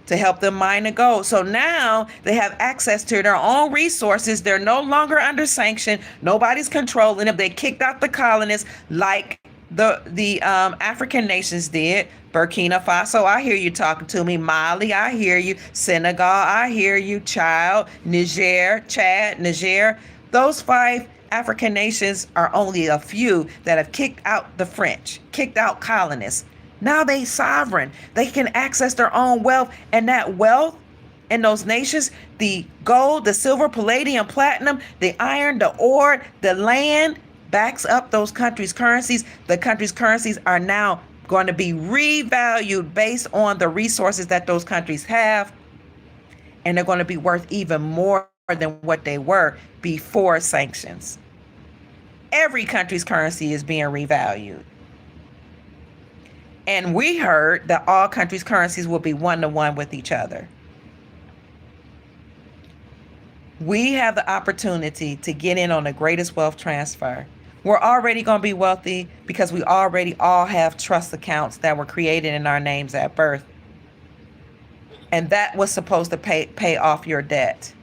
to help them mine the gold. So now they have access to their own resources. They're no longer under sanction. Nobody's controlling them. They kicked out the colonists like the African nations did. Burkina Faso, I hear you talking to me. Mali, I hear you. Senegal, I hear you. Chad, Niger. Those 5 African nations are only a few that have kicked out the French, kicked out colonists. Now they sovereign. They can access their own wealth, and that wealth in those nations, the gold, the silver, palladium, platinum, the iron, the ore, the land, backs up those countries' currencies. The countries' currencies are now going to be revalued based on the resources that those countries have, and they're going to be worth even more than what they were before sanctions. Every country's currency is being revalued. And we heard that all countries' currencies will be 1-to-1 with each other. We have the opportunity to get in on the greatest wealth transfer. We're already going to be wealthy because we already all have trust accounts that were created in our names at birth. And that was supposed to pay off your debt.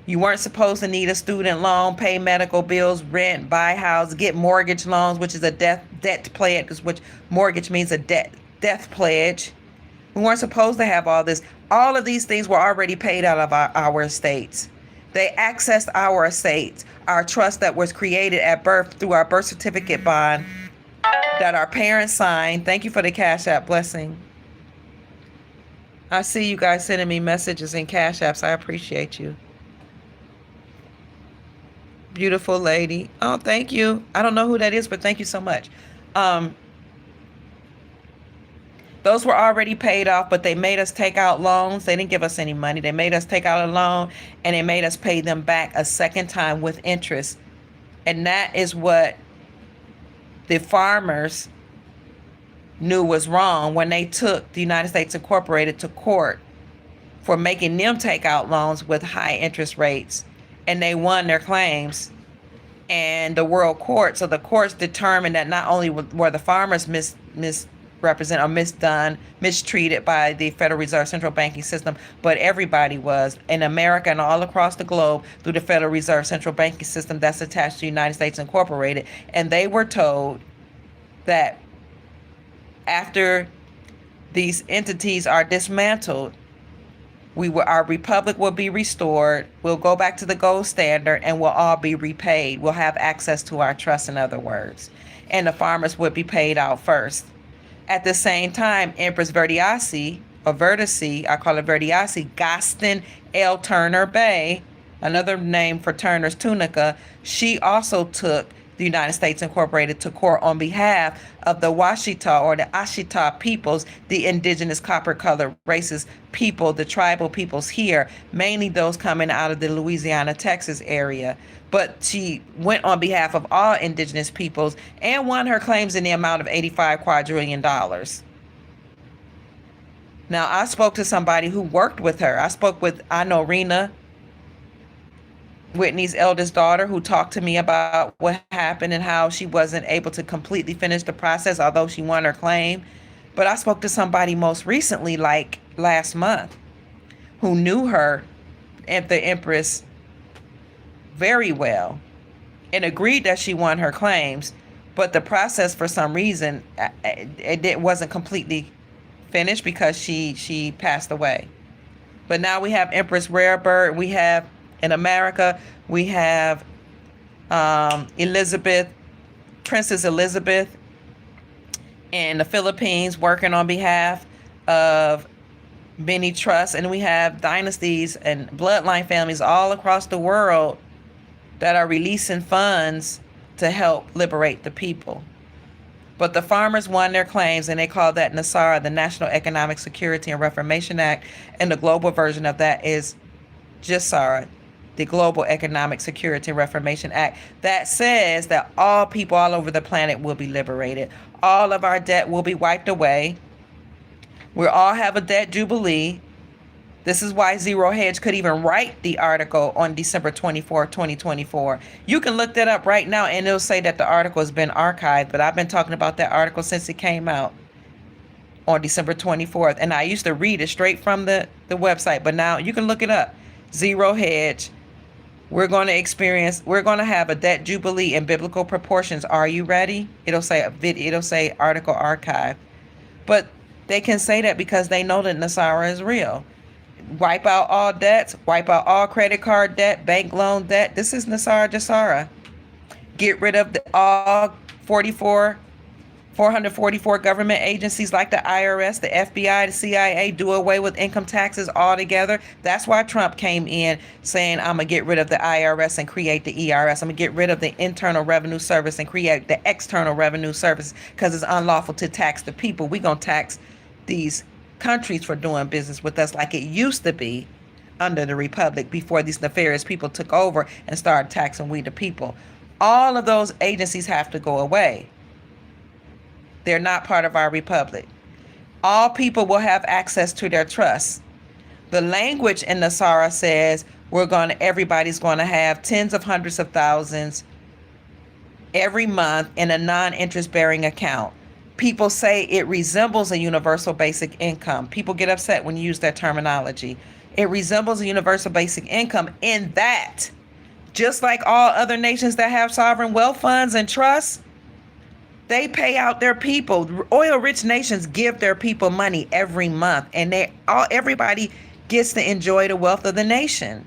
You weren't supposed to need a student loan, pay medical bills, rent, buy house, get mortgage loans, which is a debt pledge, which mortgage means a death pledge. We weren't supposed to have all this. All of these things were already paid out of our estates. They accessed our estates, our trust that was created at birth through our birth certificate bond that our parents signed. Thank you for the Cash App blessing. I see you guys sending me messages in Cash Apps. I appreciate you. Beautiful lady. Oh, thank you. I don't know who that is, but thank you so much. Those were already paid off, but they made us take out loans. They didn't give us any money. They made us take out a loan, and they made us pay them back a second time with interest. And that is what the farmers knew was wrong when they took the United States Incorporated to court for making them take out loans with high interest rates. And they won their claims and the world court. So the courts determined that not only were the farmers misrepresented or mistreated by the Federal Reserve Central Banking System, but everybody was in America and all across the globe through the Federal Reserve Central Banking System that's attached to the United States Incorporated. And they were told that after these entities are dismantled, our republic will be restored. We'll go back to the gold standard, and we'll all be repaid. We'll have access to our trust, in other words, and the farmers would be paid out first. At the same time, Empress Verdiasi, or Verdice, I call it Verdiasi, Gaston L. Turner Bay, another name for Turner's Tunica, she also took the United States Incorporated to court on behalf of the Washita or the Ashita peoples, the indigenous copper-colored races people, the tribal peoples here, mainly those coming out of the Louisiana, Texas area. But she went on behalf of all indigenous peoples and won her claims in the amount of $85 quadrillion. Now, I spoke to somebody who worked with her. I spoke with Anorina, Whitney's eldest daughter, who talked to me about what happened and how she wasn't able to completely finish the process, although she won her claim. But I spoke to somebody most recently, like last month, who knew her and the Empress very well and agreed that she won her claims. But the process, for some reason, it wasn't completely finished because she passed away. But now we have Empress Rare Bird. We have in America, we have Elizabeth, Princess Elizabeth in the Philippines working on behalf of many trusts. And we have dynasties and bloodline families all across the world that are releasing funds to help liberate the people. But the farmers won their claims, and they call that NASARA, the National Economic Security and Reformation Act. And the global version of that is JSARA, the Global Economic Security and Reformation Act, that says that all people all over the planet will be liberated. All of our debt will be wiped away. We'll all have a debt jubilee. This is why Zero Hedge could even write the article on December 24th, 2024. You can look that up right now and it'll say that the article has been archived, but I've been talking about that article since it came out on December 24th. And I used to read it straight from the website, but now you can look it up. Zero Hedge. We're going to have a debt jubilee in biblical proportions. Are you ready? It'll say article archive. But they can say that because they know that NASARA is real. Wipe out all debts, wipe out all credit card debt, bank loan debt. This is NASARA JSARA. Get rid of all 444 government agencies like the IRS, the FBI, the CIA. Do away with income taxes altogether. That's why Trump came in saying, I'm going to get rid of the IRS and create the ERS. I'm going to get rid of the Internal Revenue Service and create the External Revenue Service because it's unlawful to tax the people. We're going to tax these countries for doing business with us like it used to be under the Republic before these nefarious people took over and started taxing we the people. All of those agencies have to go away. They're not part of our republic. All people will have access to their trusts. The language in NASARA says everybody's going to have tens of hundreds of thousands every month in a non-interest bearing account. People say it resembles a universal basic income. People get upset when you use that terminology. It resembles a universal basic income in that, just like all other nations that have sovereign wealth funds and trusts, they pay out their people. Oil-rich nations give their people money every month, and everybody gets to enjoy the wealth of the nation.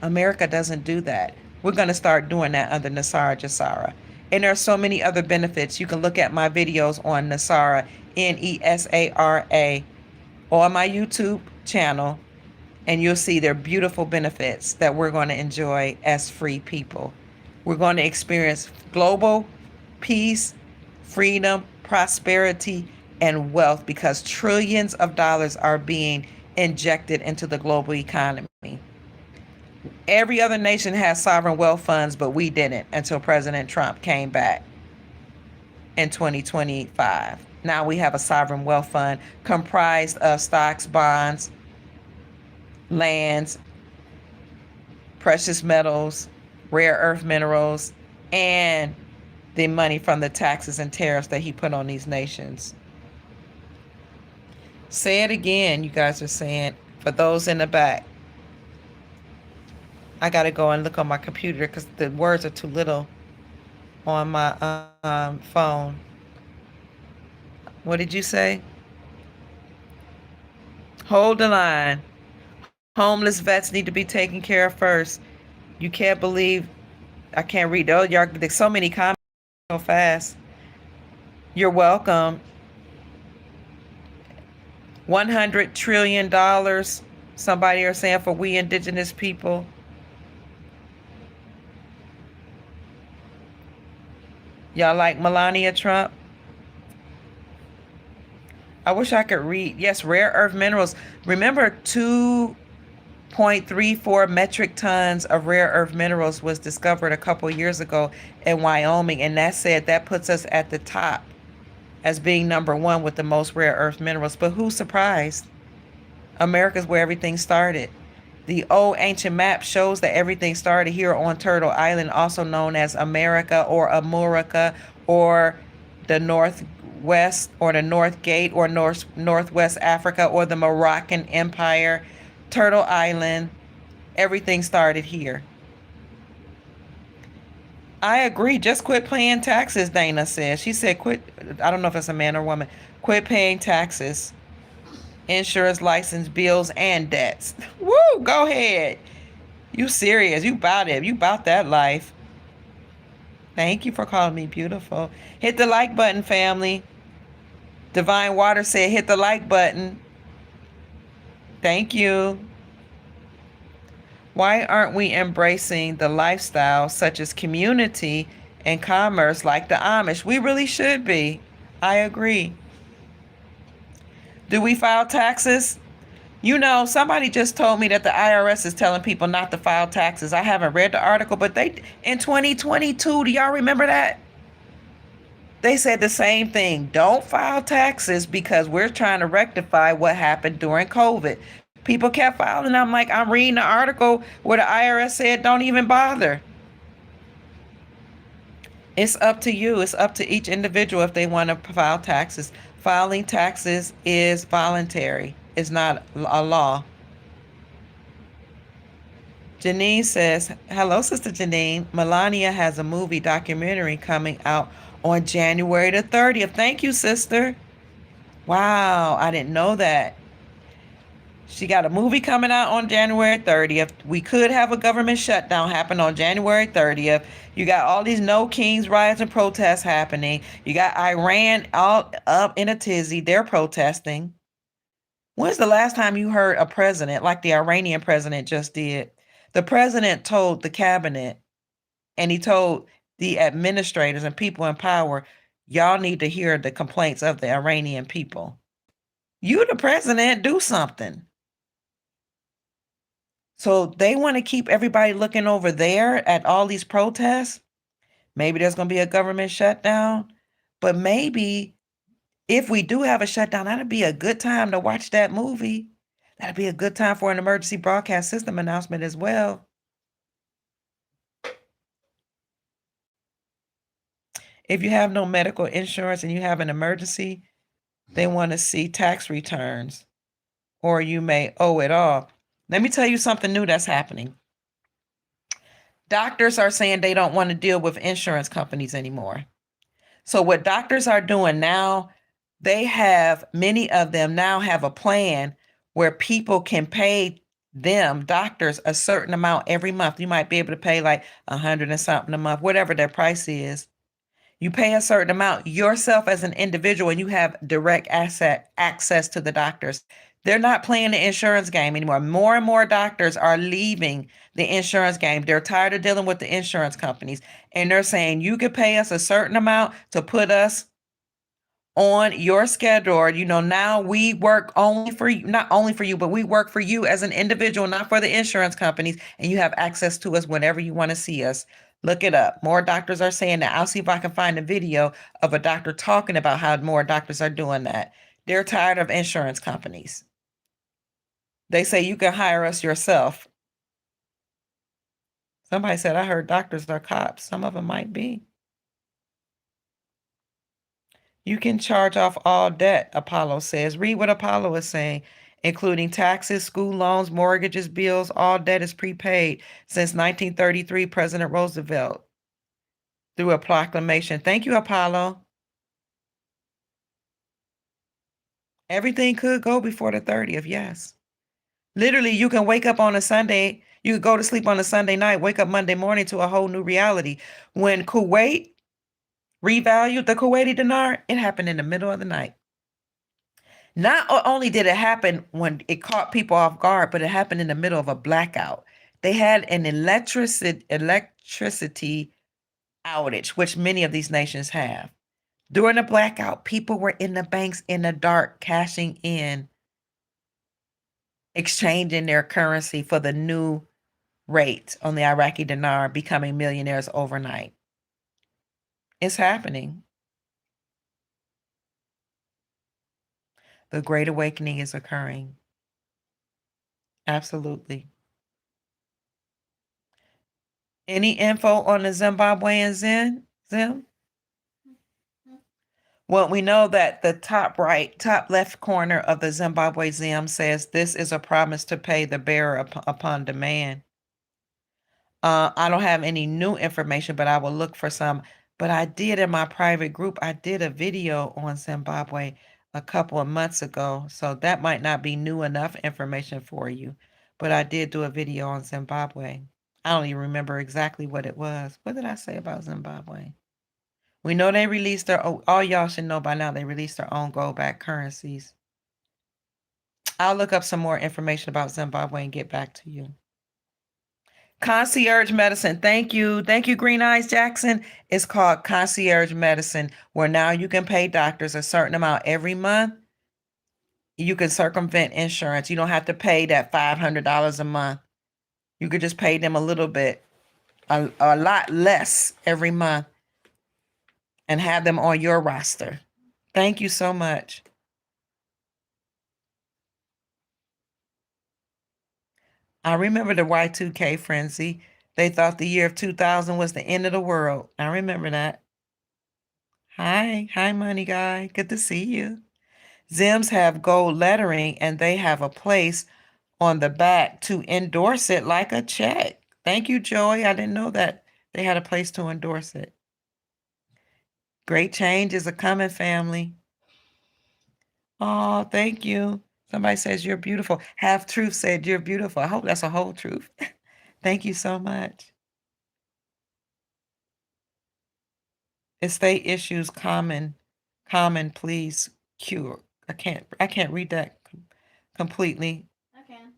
America doesn't do that. We're going to start doing that under NASARA JSARA. And there are so many other benefits. You can look at my videos on NASARA, NESARA, on my YouTube channel, and you'll see their beautiful benefits that we're going to enjoy as free people. We're going to experience global peace, freedom, prosperity, and wealth because trillions of dollars are being injected into the global economy. Every other nation has sovereign wealth funds, but we didn't until President Trump came back in 2025. Now we have a sovereign wealth fund comprised of stocks, bonds, lands, precious metals, rare earth minerals, and the money from the taxes and tariffs that he put on these nations. Say it again, you guys are saying, for those in the back. I got to go and look on my computer because the words are too little on my phone. What did you say? Hold the line. Homeless vets need to be taken care of first. You can't believe, I can't read. Oh, there's so many comments so fast. You're welcome. $100 trillion, somebody are saying, for we indigenous people. Y'all like Melania Trump? I wish I could read. Yes, rare earth minerals. Remember, 2.34 metric tons of rare earth minerals was discovered a couple years ago in Wyoming, and that puts us at the top as being number one with the most rare earth minerals. But who's surprised? America's where everything started. The old ancient map shows that everything started here on Turtle Island, also known as America or Amurica or the Northwest or the North Gate or Northwest Africa or the Moroccan Empire. Turtle Island, everything started here. I agree. Just quit paying taxes, Dana says. She said quit. I don't know if it's a man or woman. Quit paying taxes. Insurance, license, bills, and debts. Woo! Go ahead. You serious? You about it? You about that life? Thank you for calling me beautiful. Hit the like button, family. Divine Water said, hit the like button. Thank you. Why aren't we embracing the lifestyle such as community and commerce like the Amish? We really should be. I agree. Do we file taxes? You know, somebody just told me that the IRS is telling people not to file taxes. I haven't read the article, but they in 2022, do y'all remember that? They said the same thing. Don't file taxes because we're trying to rectify what happened during COVID. People kept filing. I'm like, I'm reading the article where the IRS said don't even bother. It's up to you. It's up to each individual if they want to file taxes. Filing taxes is voluntary. It's not a law. Janine says, hello, Sister Janine. Melania has a movie documentary coming out on January the 30th. Thank you, sister. Wow, I didn't know that. She got a movie coming out on January 30th. We could have a government shutdown happen on January 30th. You got all these no kings riots and protests happening. You got Iran all up in a tizzy. They're protesting. When's the last time you heard a president like the Iranian president just did? The president told the cabinet and he told the administrators and people in power, y'all need to hear the complaints of the Iranian people. You, the president, do something. So they want to keep everybody looking over there at all these protests. Maybe there's going to be a government shutdown. But maybe if we do have a shutdown, that'd be a good time to watch that movie. That'd be a good time for an emergency broadcast system announcement as well. If you have no medical insurance and you have an emergency, they want to see tax returns or you may owe it all. Let me tell you something new that's happening. Doctors are saying they don't want to deal with insurance companies anymore. So what doctors are doing now, many of them now have a plan where people can pay them, doctors, a certain amount every month. You might be able to pay like 100 and something a month, whatever their price is. You pay a certain amount yourself as an individual and you have direct access to the doctors. They're not playing the insurance game anymore. More and more doctors are leaving the insurance game. They're tired of dealing with the insurance companies. And they're saying, you could pay us a certain amount to put us on your schedule. You know, now we work only for you, not only for you, but we work for you as an individual, not for the insurance companies. And you have access to us whenever you want to see us. Look it up. More doctors are saying that. I'll see if I can find a video of a doctor talking about how more doctors are doing that. They're tired of insurance companies. They say you can hire us yourself. Somebody said, I heard doctors are cops. Some of them might be. You can charge off all debt, Apollo says. Read what Apollo is saying, including taxes, school loans, mortgages, bills. All debt is prepaid since 1933, President Roosevelt, through a proclamation. Thank you, Apollo. Everything could go before the 30th, yes. Literally, you can wake up on a Sunday, you could go to sleep on a Sunday night, wake up Monday morning to a whole new reality. When Kuwait revalued the Kuwaiti dinar, it happened in the middle of the night. Not only did it happen when it caught people off guard, but it happened in the middle of a blackout. They had an electricity outage, which many of these nations have. During the blackout, people were in the banks in the dark, cashing in, exchanging their currency for the new rate on the Iraqi dinar, becoming millionaires overnight. It's happening. The Great Awakening is occurring. Absolutely. Any info on the Zimbabwean Zim? Well, we know that the top left corner of the Zimbabwe Zim says this is a promise to pay the bearer upon demand. I don't have any new information, but I will look for some. But I did in my private group, I did a video on Zimbabwe a couple of months ago, so that might not be new enough information for you. But I did do a video on Zimbabwe. I don't even remember exactly what it was. What did I say about Zimbabwe? We know they released their, all y'all should know by now, they released their own gold back currencies. I'll look up some more information about Zimbabwe and get back to you. Concierge medicine. Thank you. Thank you, Green Eyes Jackson. It's called concierge medicine, where now you can pay doctors a certain amount every month. You can circumvent insurance. You don't have to pay that $500 a month. You could just pay them a little bit, a lot less every month, and have them on your roster. Thank you so much. I remember the Y2K frenzy. They thought the year of 2000 was the end of the world. I remember that. Hi, money guy. Good to see you. Zims have gold lettering and they have a place on the back to endorse it like a check. Thank you, Joey. I didn't know that they had a place to endorse it. Great change is a coming, family. Oh, thank you. Somebody says you're beautiful. Half Truth said you're beautiful. I hope that's a whole truth. Thank you so much. Estate issues common, please cure. I can't read that completely. I can.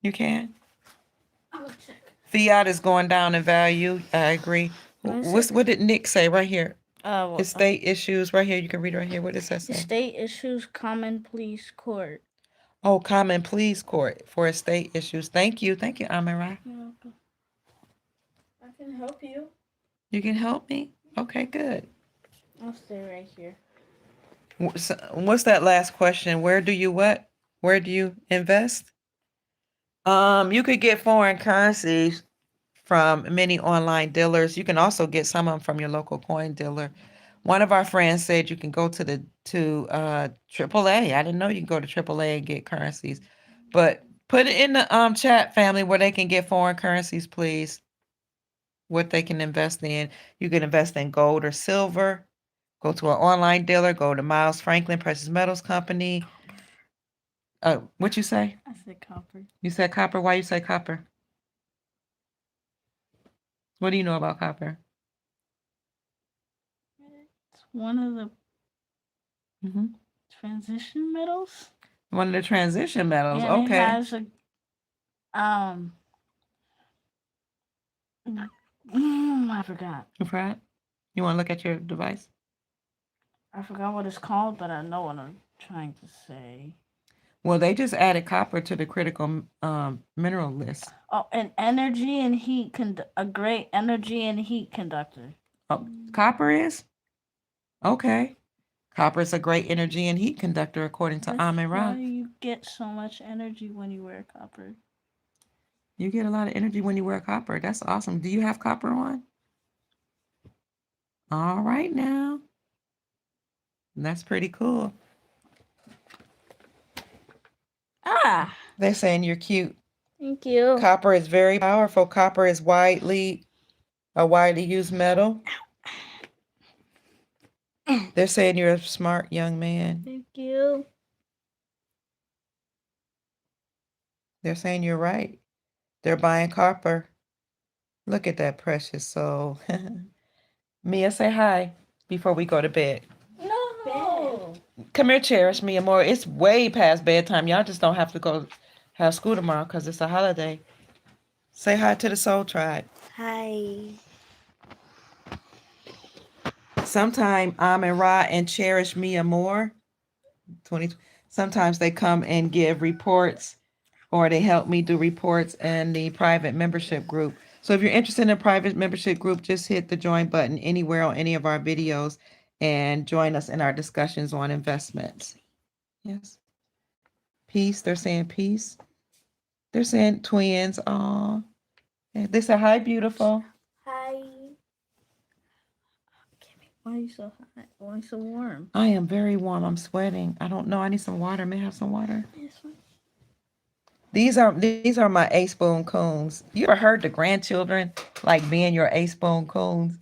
You can? I will check. Fiat is going down in value. I agree. What did Nick say right here? Estate issues right here. You can read right here. What does that say? Estate issues, common pleas court. Oh, common pleas court for estate issues. Thank you, Amira. You're welcome. I can help you. You can help me. Okay, good. I'll stay right here. What's that last question? Where do you what? Where do you invest? You could get foreign currencies from many online dealers. You can also get some of them from your local coin dealer. One of our friends said you can go to the AAA. I didn't know you can go to AAA and get currencies, but put it in the chat, family, where they can get foreign currencies, please. What they can invest in. You can invest in gold or silver. Go to an online dealer. Go to Miles Franklin Precious Metals Company. What you say? I said copper. You said copper. Why you say copper? What do you know about copper? It's one of the transition metals. One of the transition metals. And okay. It has a I forgot. You forgot? You want to look at your device? I forgot what it's called, but I know what I'm trying to say. Well, they just added copper to the critical mineral list. Oh, an energy and heat a great energy and heat conductor. Oh, copper is? Okay. Copper is a great energy and heat conductor, according to Amin Ra. Why you get so much energy when you wear copper? You get a lot of energy when you wear copper. That's awesome. Do you have copper on? All right now. That's pretty cool. They're saying you're cute. Thank you. Copper is very powerful. Copper is widely used metal. They're saying you're a smart young man. Thank you. They're saying you're right. They're buying copper. Look at that precious soul. Mia, say hi before we go to bed. No. Come here, Cherish Mia more. It's way past bedtime. Y'all just don't have to go have school tomorrow because it's a holiday. Say hi to the Soul Tribe. Hi. Sometime Amin Ra and Cherish Mia more. Sometimes they come and give reports, or they help me do reports in the private membership group. So if you're interested in a private membership group, just hit the join button anywhere on any of our videos and join us in our discussions on investments. Yes. Peace. They're saying peace. They're saying twins. Aw. They say hi, beautiful. Hi. Why are you so hot? Why are you so warm? I am very warm. I'm sweating. I don't know. I need some water. May I have some water? Yes. These are my A spoon coons. You ever heard the grandchildren like being your A spoon coons?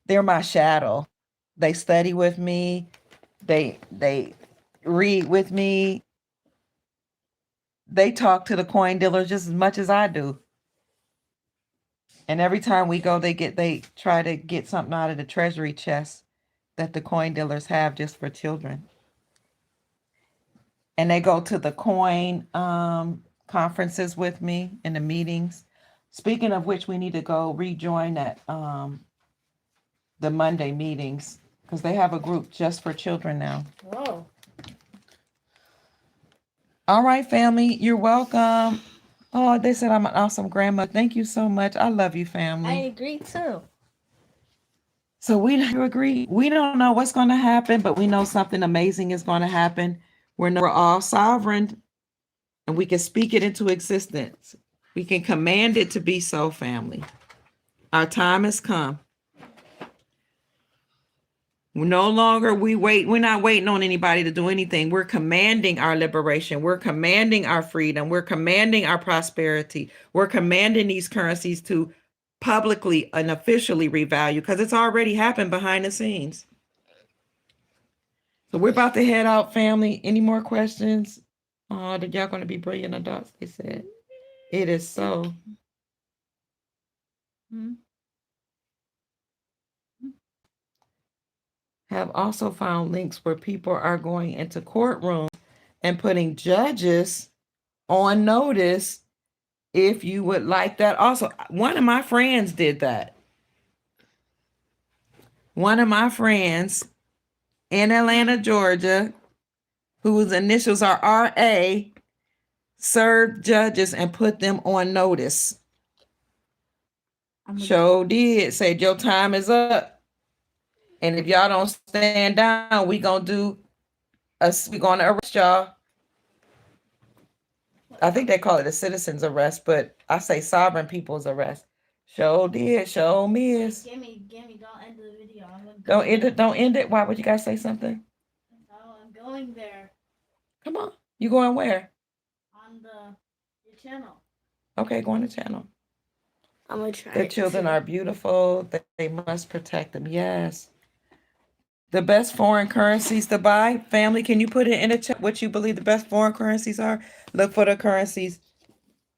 They're my shadow. They study with me. They read with me. They talk to the coin dealers just as much as I do. And every time we go, they try to get something out of the treasury chest that the coin dealers have just for children. And they go to the coin conferences with me in the meetings. Speaking of which, we need to go rejoin that the Monday meetings because they have a group just for children now. Whoa. All right, family, you're welcome. Oh, they said I'm an awesome grandma. Thank you so much. I love you, I family. agree too. So we you agree. We don't know what's going to happen, but we know something amazing is going to happen. We're all sovereign, and we can speak it into existence. We can command it to be so, family. Our time has come. No longer we wait. We're not waiting on anybody to do anything. We're commanding our liberation. We're commanding our freedom. We're commanding our prosperity. We're commanding these currencies to publicly and officially revalue because it's already happened behind the scenes. So we're about to head out, family. Any more questions? Oh, that y'all going to be brilliant adults, they said. It is so. Have also found links where people are going into courtrooms and putting judges on notice if you would like that. Also, one of my friends did that. One of my friends in Atlanta, Georgia, whose initials are RA, served judges and put them on notice. Sure did. Said your time is up. And if y'all don't stand down, we gonna arrest y'all. I think they call it a citizen's arrest, but I say sovereign people's arrest. Sure did, sure miss. Gimme, don't end the video. Don't end it. Why would you guys say something? Oh, I'm going there. Come on. You going where? On your channel. Okay, go on the channel. I'm gonna try. The children are beautiful. They must protect them. Yes. The best foreign currencies to buy. Family, can you put it in the chat what you believe the best foreign currencies are? Look for the currencies.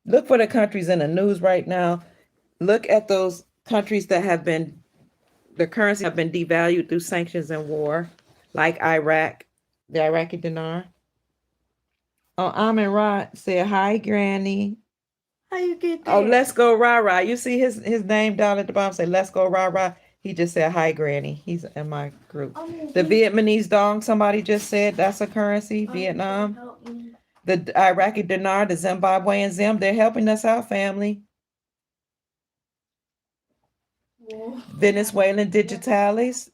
Look for the countries in the news right now. Look at those countries that have been, the currency have been devalued through sanctions and war, like Iraq, the Iraqi dinar. Oh, Amin Rod said, hi, Granny. How you get there? Oh, let's go, Rah Rah. You see his name down at the bottom, say, let's go, Rah Rah. He just said, hi, Granny. He's in my group. The Vietnamese dong, somebody just said, that's a currency, Vietnam. The Iraqi dinar, the Zimbabwean Zim, they're helping us out, family. Venezuelan digitalis.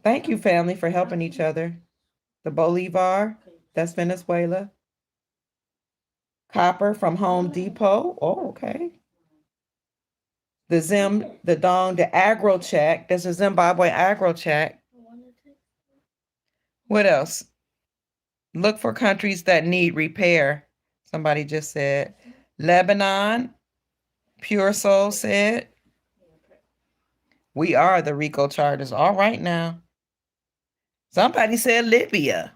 Thank you, family, for helping each other. The Bolivar, that's Venezuela. Copper from Home Depot. Oh, okay. The Zim, the Dong, the Agro check. There's a Zimbabwe Agro check. What else? Look for countries that need repair. Somebody just said. Lebanon, Pure Soul said. We are the RICO charters. All right now. Somebody said Libya.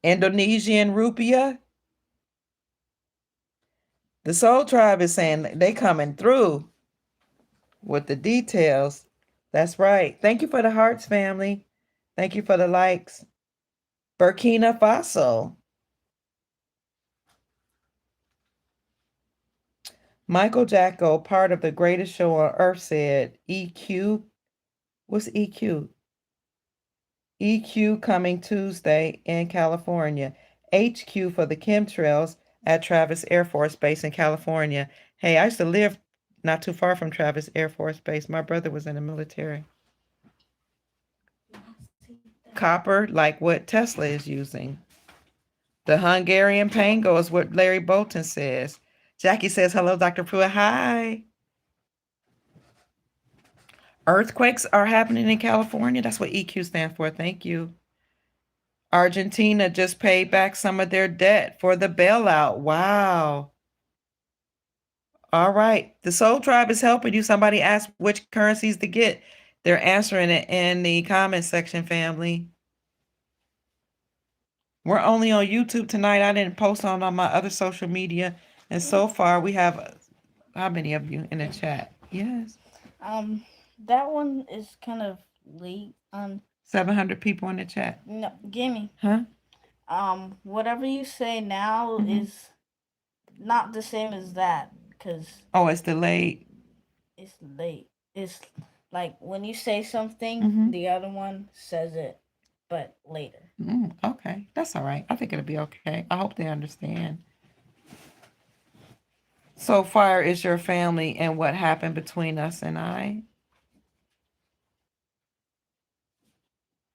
Indonesian rupiah. The Soul Tribe is saying they coming through with the details. That's right. Thank you for the hearts, family. Thank you for the likes. Burkina Faso. Michael Jacko, part of the greatest show on earth, said EQ. What's EQ? EQ coming Tuesday in California. HQ for the chemtrails at Travis Air Force Base in California. Hey, I used to live not too far from Travis Air Force Base. My brother was in the military. Copper, like what Tesla is using. The Hungarian pango is what Larry Bolton says. Jackie says, hello, Dr. Pruitt. Hi. Earthquakes are happening in California. That's what EQ stands for. Thank you. Argentina just paid back some of their debt for the bailout. Wow. All right. The Soul Tribe is helping you. Somebody asked which currencies to get. They're answering it in the comment section, family. We're only on YouTube tonight. I didn't post on my other social media. And so far, we have how many of you in the chat? Yes. Um, that one is kind of late. 700 people in the chat. No, gimme. Huh? Whatever you say now Mm-hmm. is not the same as that, cause Oh, it's delayed. it's late. It's like when you say something, Mm-hmm. the other one says it, but later. Okay. That's all right. I think it'll be okay. I hope they understand. So fire is your family and what happened between us and I.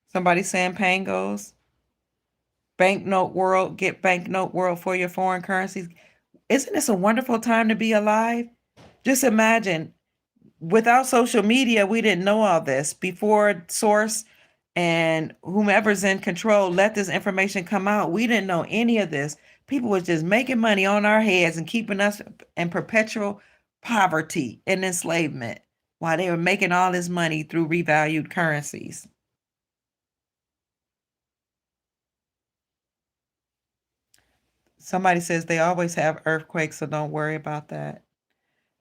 Somebody saying Pangos. Banknote world. Get banknote world for your foreign currencies. Isn't this a wonderful time to be alive? Just imagine, without social media, we didn't know all this. Before Source and whomever's in control let this information come out, we didn't know any of this. People was just making money on our heads and keeping us in perpetual poverty and enslavement while they were making all this money through revalued currencies. Somebody says they always have earthquakes, so don't worry about that.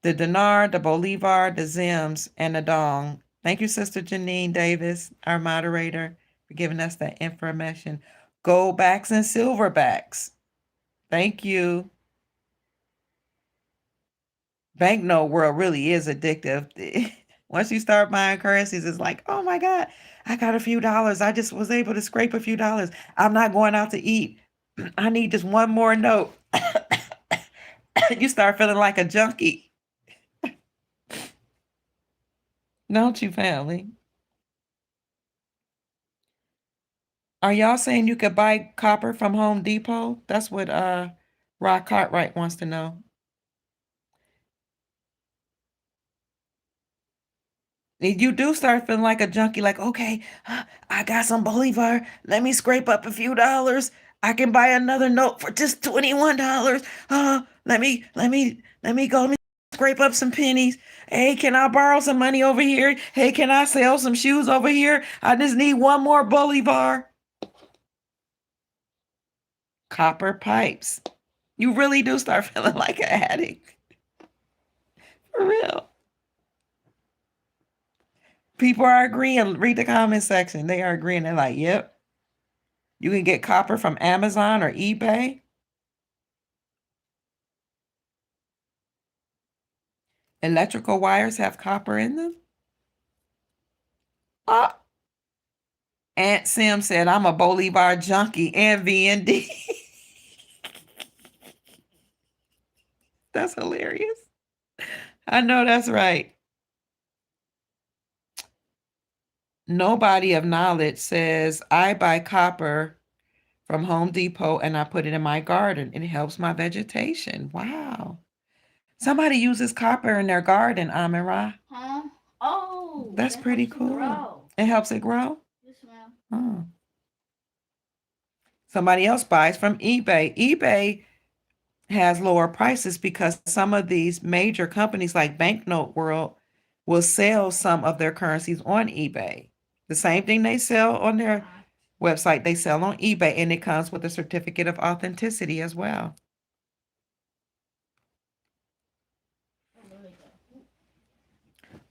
The dinar, the bolivar, the zims, and the dong. Thank you, Sister Janine Davis, our moderator, for giving us that information. Goldbacks and silverbacks. Thank you. Banknote world really is addictive. Once you start buying currencies, it's like, oh my God, I got a few dollars. I just was able to scrape a few dollars. I'm not going out to eat. I need just one more note. You start feeling like a junkie. Don't you, family? Are y'all saying you could buy copper from Home Depot? That's what Rock Cartwright wants to know. You do start feeling like a junkie, like, okay, I got some Bolivar. Let me scrape up a few dollars. I can buy another note for just $21. Let me go. Let me scrape up some pennies. Hey, can I borrow some money over here? Hey, can I sell some shoes over here? I just need one more Bolivar. Copper pipes. You really do start feeling like an addict. For real. People are agreeing. Read the comment section. They are agreeing. They're like, yep. You can get copper from Amazon or eBay. Electrical wires have copper in them. Oh. Aunt Sim said, I'm a Bolivar junkie and VND. That's hilarious. I know that's right. Nobody of knowledge says, I buy copper from Home Depot and I put it in my garden. It helps my vegetation. Wow. Somebody uses copper in their garden, Amira. Huh? Oh, That's pretty cool. grow. It helps it grow? Yes, ma'am. Oh. Somebody else buys from eBay. eBay has lower prices because some of these major companies like Banknote World will sell some of their currencies on eBay. The same thing they sell on their website, they sell on eBay, and it comes with a certificate of authenticity as well.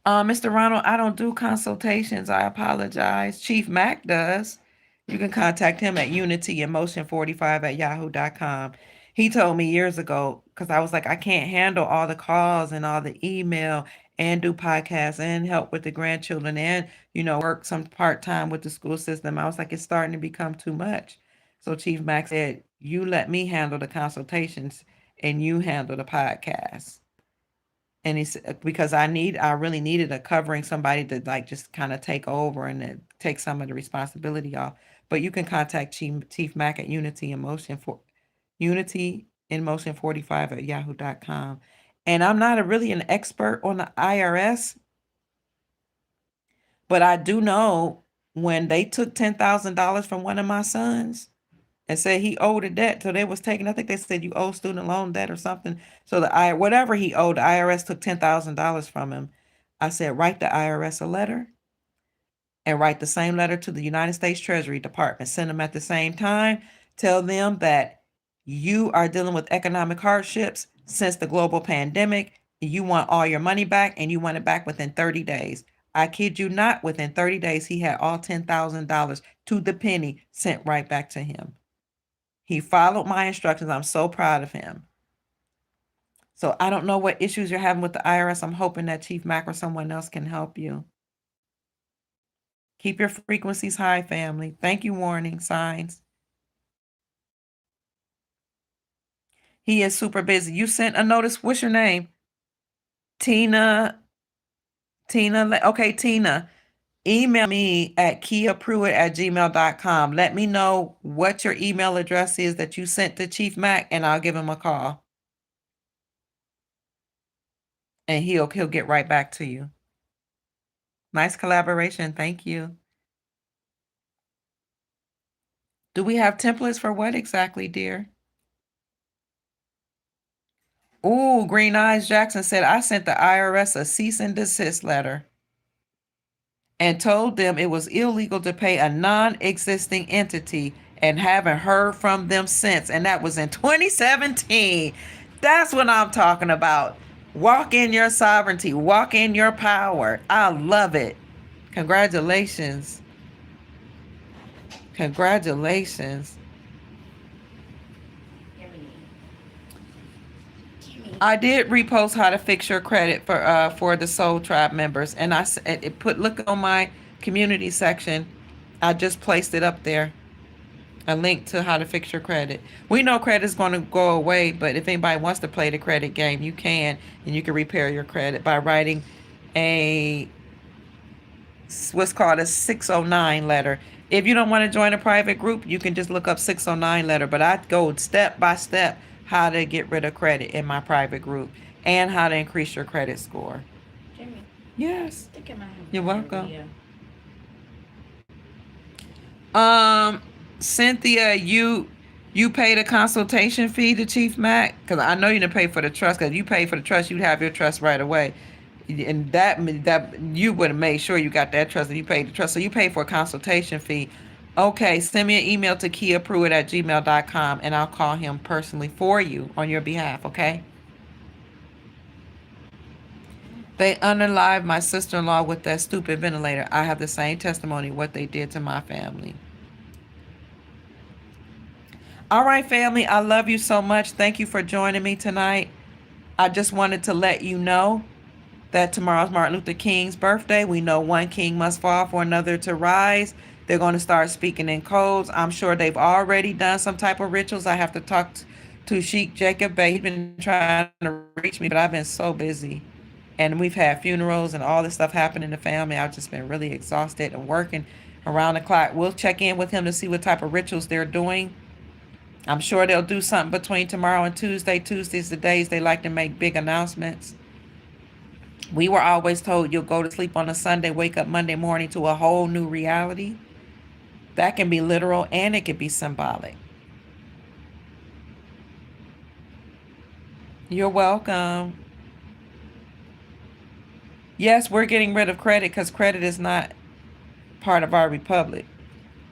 Mr. Ronald, I don't do consultations. I apologize. Chief Mac does. You can contact him at unityemotion45@yahoo.com. He told me years ago, because I was like, I can't handle all the calls and all the email and do podcasts and help with the grandchildren and, work some part-time with the school system. I was like, it's starting to become too much. So Chief Mac said, you let me handle the consultations and you handle the podcast. And it's because I really needed a covering, somebody to like just kind of take over and take some of the responsibility off. But you can contact Chief Mac at Unity in Motion 45@yahoo.com. And I'm not really an expert on the IRS, but I do know when they took $10,000 from one of my sons and said he owed a debt. So they was taking, I think they said you owe student loan debt or something. So whatever he owed, the IRS took $10,000 from him. I said, write the IRS a letter and write the same letter to the United States Treasury Department. Send them at the same time. Tell them that you are dealing with economic hardships since the global pandemic. You want all your money back and you want it back within 30 days. I kid you not, within 30 days, he had all $10,000 to the penny sent right back to him. He followed my instructions. I'm so proud of him. So I don't know what issues you're having with the IRS. I'm hoping that Chief Mack or someone else can help you. Keep your frequencies high, family. Thank you, warning signs. He is super busy. You sent a notice. What's your name? Tina. Okay, Tina. Email me at kiapruitt@gmail.com. Let me know what your email address is that you sent to Chief Mack, and I'll give him a call. And he'll get right back to you. Nice collaboration. Thank you. Do we have templates for what exactly, dear? Ooh, Green Eyes Jackson said, I sent the IRS a cease and desist letter and told them it was illegal to pay a non-existing entity and haven't heard from them since. And that was in 2017. That's what I'm talking about. Walk in your sovereignty. Walk in your power. I love it. Congratulations. Congratulations. I did repost how to fix your credit for the Soul Tribe members, and look on my community section. I just placed it up there, a link to how to fix your credit. We know credit is going to go away, but if anybody wants to play the credit game, you can, and you can repair your credit by writing what's called a 609 letter. If you don't want to join a private group, you can just look up 609 letter, but I go step by step how to get rid of credit in my private group and how to increase your credit score. Jimmy. Yes. I think I might have You're welcome. idea. Cynthia, you paid a consultation fee to Chief Mack? Because I know you didn't pay for the trust. Because you paid for the trust, you'd have your trust right away. And that you would have made sure you got that trust and you paid the trust. So you paid for a consultation fee. Okay, send me an email to kiapruitt@gmail.com and I'll call him personally for you on your behalf, okay? They unalived my sister-in-law with that stupid ventilator. I have the same testimony what they did to my family. All right, family, I love you so much. Thank you for joining me tonight. I just wanted to let you know that tomorrow's Martin Luther King's birthday. We know one king must fall for another to rise. They're going to start speaking in codes. I'm sure they've already done some type of rituals. I have to talk to Sheik Jacob Bey. He's been trying to reach me, but I've been so busy. And we've had funerals and all this stuff happen in the family. I've just been really exhausted and working around the clock. We'll check in with him to see what type of rituals they're doing. I'm sure they'll do something between tomorrow and Tuesday. Tuesday's the days they like to make big announcements. We were always told you'll go to sleep on a Sunday, wake up Monday morning to a whole new reality. That can be literal and it can be symbolic. You're welcome. Yes, we're getting rid of credit because credit is not part of our republic.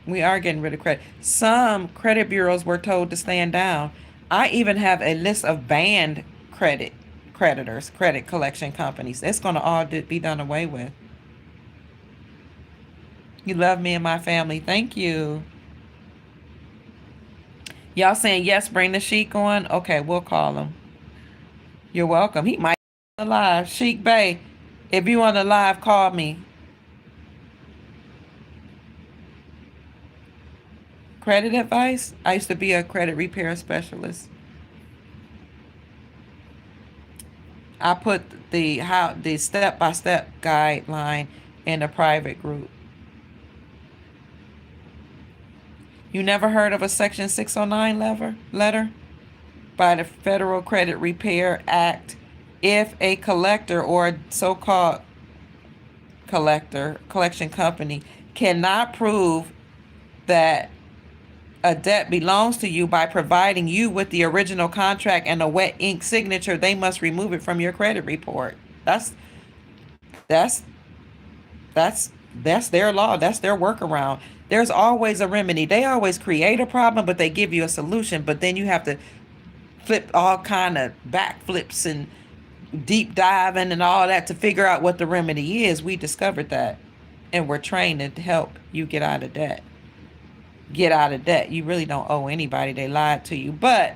We are getting rid of credit. Some credit bureaus were told to stand down. I even have a list of banned creditors, credit collection companies. It's going to all be done away with. You love me and my family. Thank you. Y'all saying yes, bring the Sheik on? Okay, we'll call him. You're welcome. He might be on the live. Sheik Bey, if you on the live, call me. Credit advice? I used to be a credit repair specialist. I put the step-by-step guideline in a private group. You never heard of a Section 609 letter by the Federal Credit Repair Act? If a collector or a so-called collection company cannot prove that a debt belongs to you by providing you with the original contract and a wet ink signature, they must remove it from your credit report. That's That's their law. That's their workaround. There's always a remedy. They always create a problem, but they give you a solution. But then you have to flip all kind of backflips and deep diving and all that to figure out what the remedy is. We discovered that, and we're trained to help you get out of debt. Get out of debt. You really don't owe anybody. They lied to you, but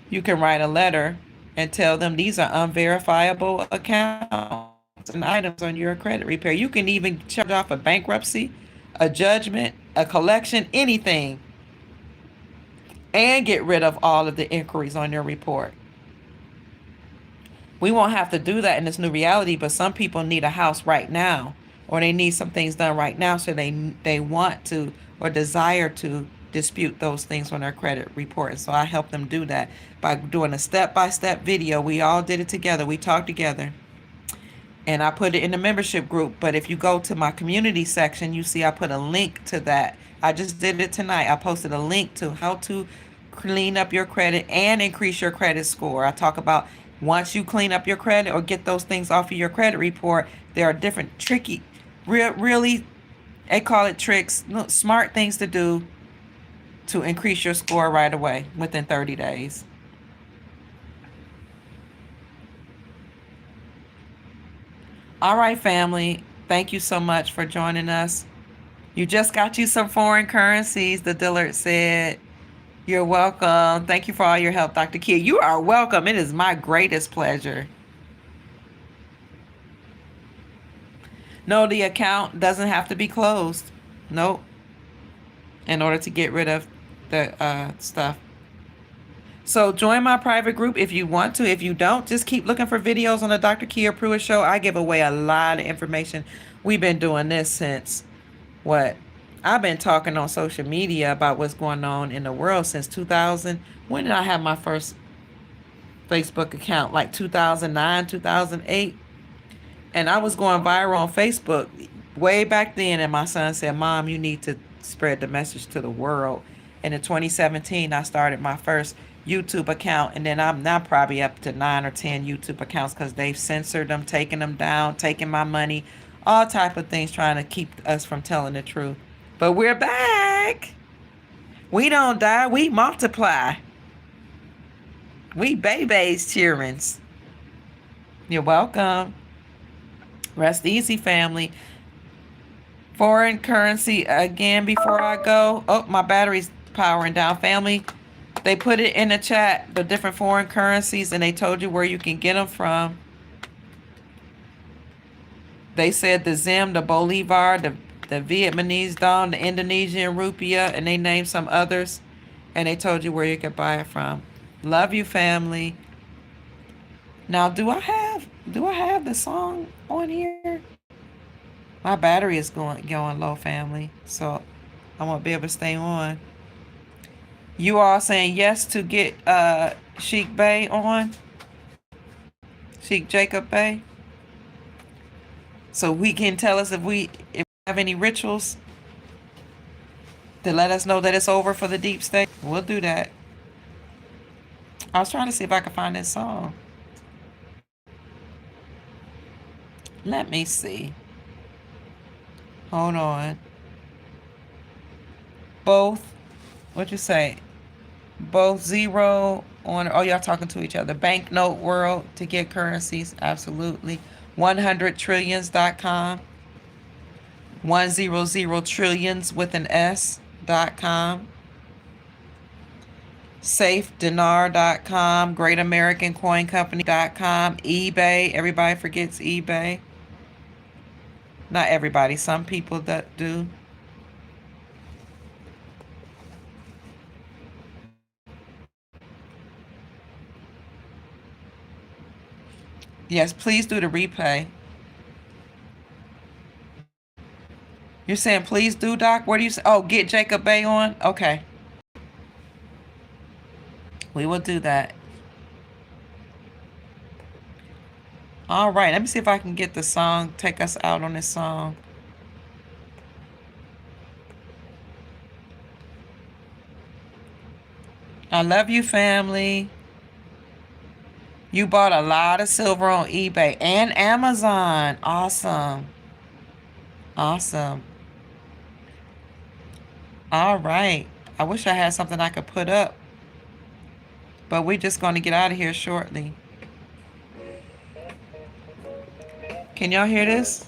you can write a letter and tell them these are unverifiable accounts and items on your credit repair. You can even charge off a bankruptcy, a judgment, a collection, anything, and get rid of all of the inquiries on your report. We won't have to do that in this new reality, but some people need a house right now, or they need some things done right now, so they want to or desire to dispute those things on their credit report. And so I help them do that by doing a step-by-step video. We all did it together. We talked together. And I put it in the membership group. But if you go to my community section, you see I put a link to that. I just did it tonight. I posted a link to how to clean up your credit and increase your credit score. I talk about once you clean up your credit or get those things off of your credit report, there are different tricky, really, they call it tricks, smart things to do to increase your score right away within 30 days. All right, family. Thank you so much for joining us. You just got you some foreign currencies, the Dillard said. You're welcome. Thank you for all your help, Dr. Kia. You are welcome. It is my greatest pleasure. No, the account doesn't have to be closed. Nope. In order to get rid of the stuff. So join my private group if you want to. If you don't, just keep looking for videos on the Dr. Kia Pruitt Show. I give away a lot of information. We've been doing this since what? I've been talking on social media about what's going on in the world since 2000. When did I have my first Facebook account? Like 2009, 2008. And I was going viral on Facebook way back then. And my son said, Mom, you need to spread the message to the world. And in 2017, I started my first YouTube account. And then I'm now probably up to 9 or 10 YouTube accounts because they've censored them, taken them down, taking my money, all type of things trying to keep us from telling the truth. But we're back. We don't die. We multiply. We babies, cheerings. You're welcome. Rest easy, family. Foreign currency again before I go. Oh, my battery's powering down, family. They put it in the chat, the different foreign currencies, and they told you where you can get them from. They said the Zim, the Bolivar, the Vietnamese dong, the Indonesian rupiah, and they named some others, and they told you where you could buy it from. Love you, family. Now, do I have the song on here? My battery is going low, family, so I won't be able to stay on. You all saying yes to get Sheik Bey on? Sheik Jacob Bey? So we can tell us if we have any rituals to let us know that it's over for the deep state. We'll do that. I was trying to see if I could find this song. Let me see. Hold on. Both, what you say? Both zero on, oh, y'all talking to each other. Banknote World to get currencies, absolutely. 100trillions.com. 100 trillions with an S.com. SafeDinar.com. Great American Coin Company.com. eBay. Everybody forgets eBay. Not everybody. Some people that do. Yes, please do the replay. You're saying please do, Doc? What do you say? Oh, get Jacob Bey on? Okay. We will do that. All right. Let me see if I can get the song, take us out on this song. I love you, family. You bought a lot of silver on eBay and Amazon. Awesome. Awesome. All right. I wish I had something I could put up, but we're just going to get out of here shortly. Can y'all hear this?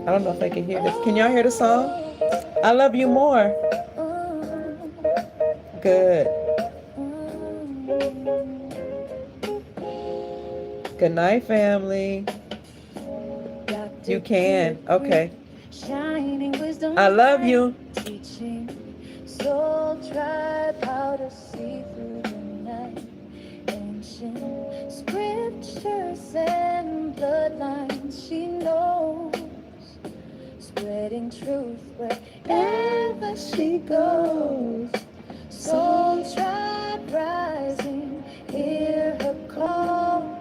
I don't know if I can hear this. Can y'all hear the song? I love you more. Good. Good night, family. You can. Okay. I love you. Teaching soul tribe how to see through the night. Ancient scriptures and bloodlines she knows. Spreading truth wherever she goes. Soul tribe rising, hear her call.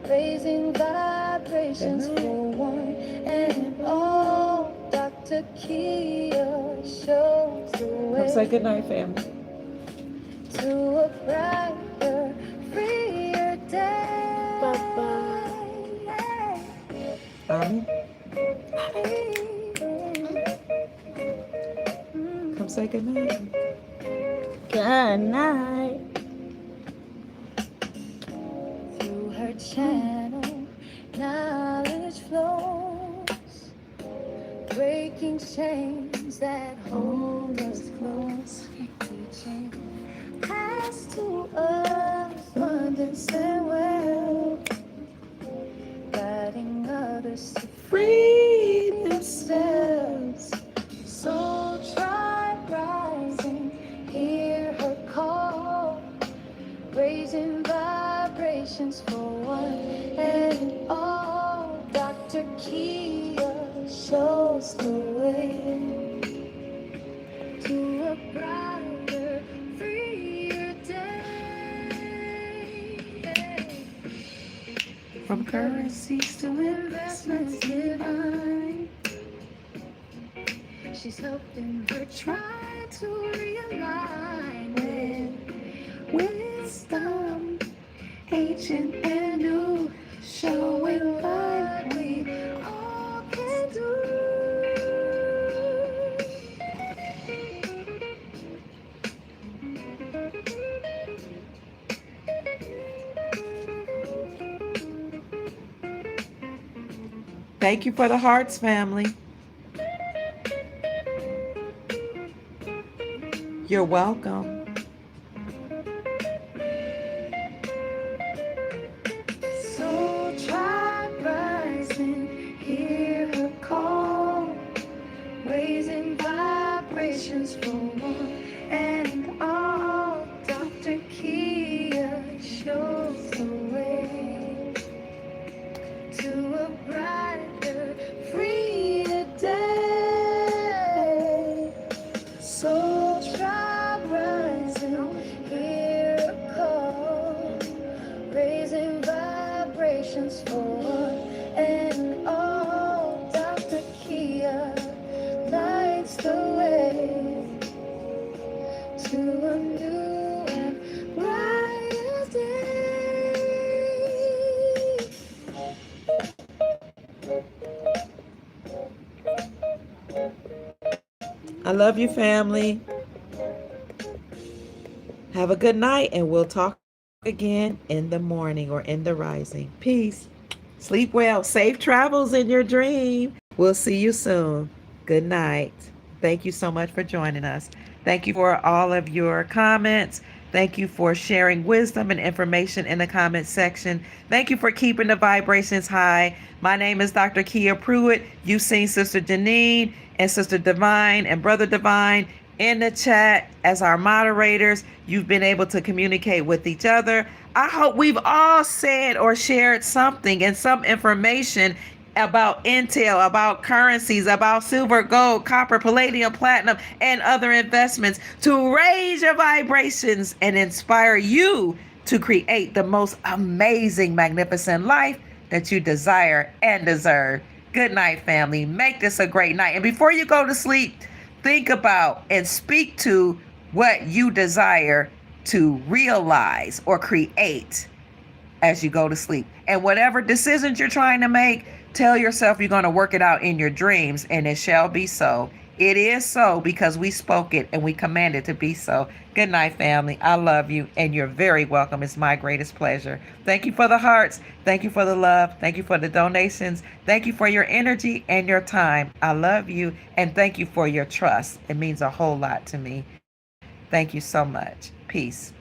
Raising vibrations for one and all. Dr. Kia shows the way. Come say good night, family. To a brighter, freer day. Bye-bye. Amen. Come say good night. Good night. Through her channel, knowledge flows, breaking chains that hold us close. Teaching pass to us abundance and wealth, guiding others to free themselves. Soul tribe rising, hear her call, raising vibrations for one and all. Dr. Kia shows the way to a brighter, freer day. From currencies to investments divine, she's helping her try to realign with wisdom, ancient and new, showing what we all can do. Thank you for the hearts, family. You're welcome. Soul tribe rising, hear her call, raising vibrations for one and all. Dr. Kia shows the way to a brighter, freer day. Soul tribe rising, hear a call, raising vibrations for one and all. Dr. Kia lights the way to a new and brighter day. I love you, family. Have a good night, and we'll talk again in the morning or in the rising. Peace. Sleep well. Safe travels in your dream. We'll see you soon. Good night. Thank you so much for joining us. Thank you for all of your comments. Thank you for sharing wisdom and information in the comment section. Thank you for keeping the vibrations high. My name is Dr. Kia Pruitt. You've seen Sister Janine and Sister Divine and Brother Divine in the chat as our moderators. You've been able to communicate with each other. I hope we've all said or shared something and some information about Intel, about currencies, about silver, gold, copper, palladium, platinum, and other investments to raise your vibrations and inspire you to create the most amazing, magnificent life that you desire and deserve. Good night, family. Make this a great night. And before you go to sleep, think about and speak to what you desire to realize or create as you go to sleep. And whatever decisions you're trying to make, tell yourself you're going to work it out in your dreams, and it shall be so. It is so because we spoke it and we commanded to be so. Good night, family. I love you, and you're very welcome. It's my greatest pleasure. Thank you for the hearts. Thank you for the love. Thank you for the donations. Thank you for your energy and your time. I love you, and thank you for your trust. It means a whole lot to me. Thank you so much. Peace.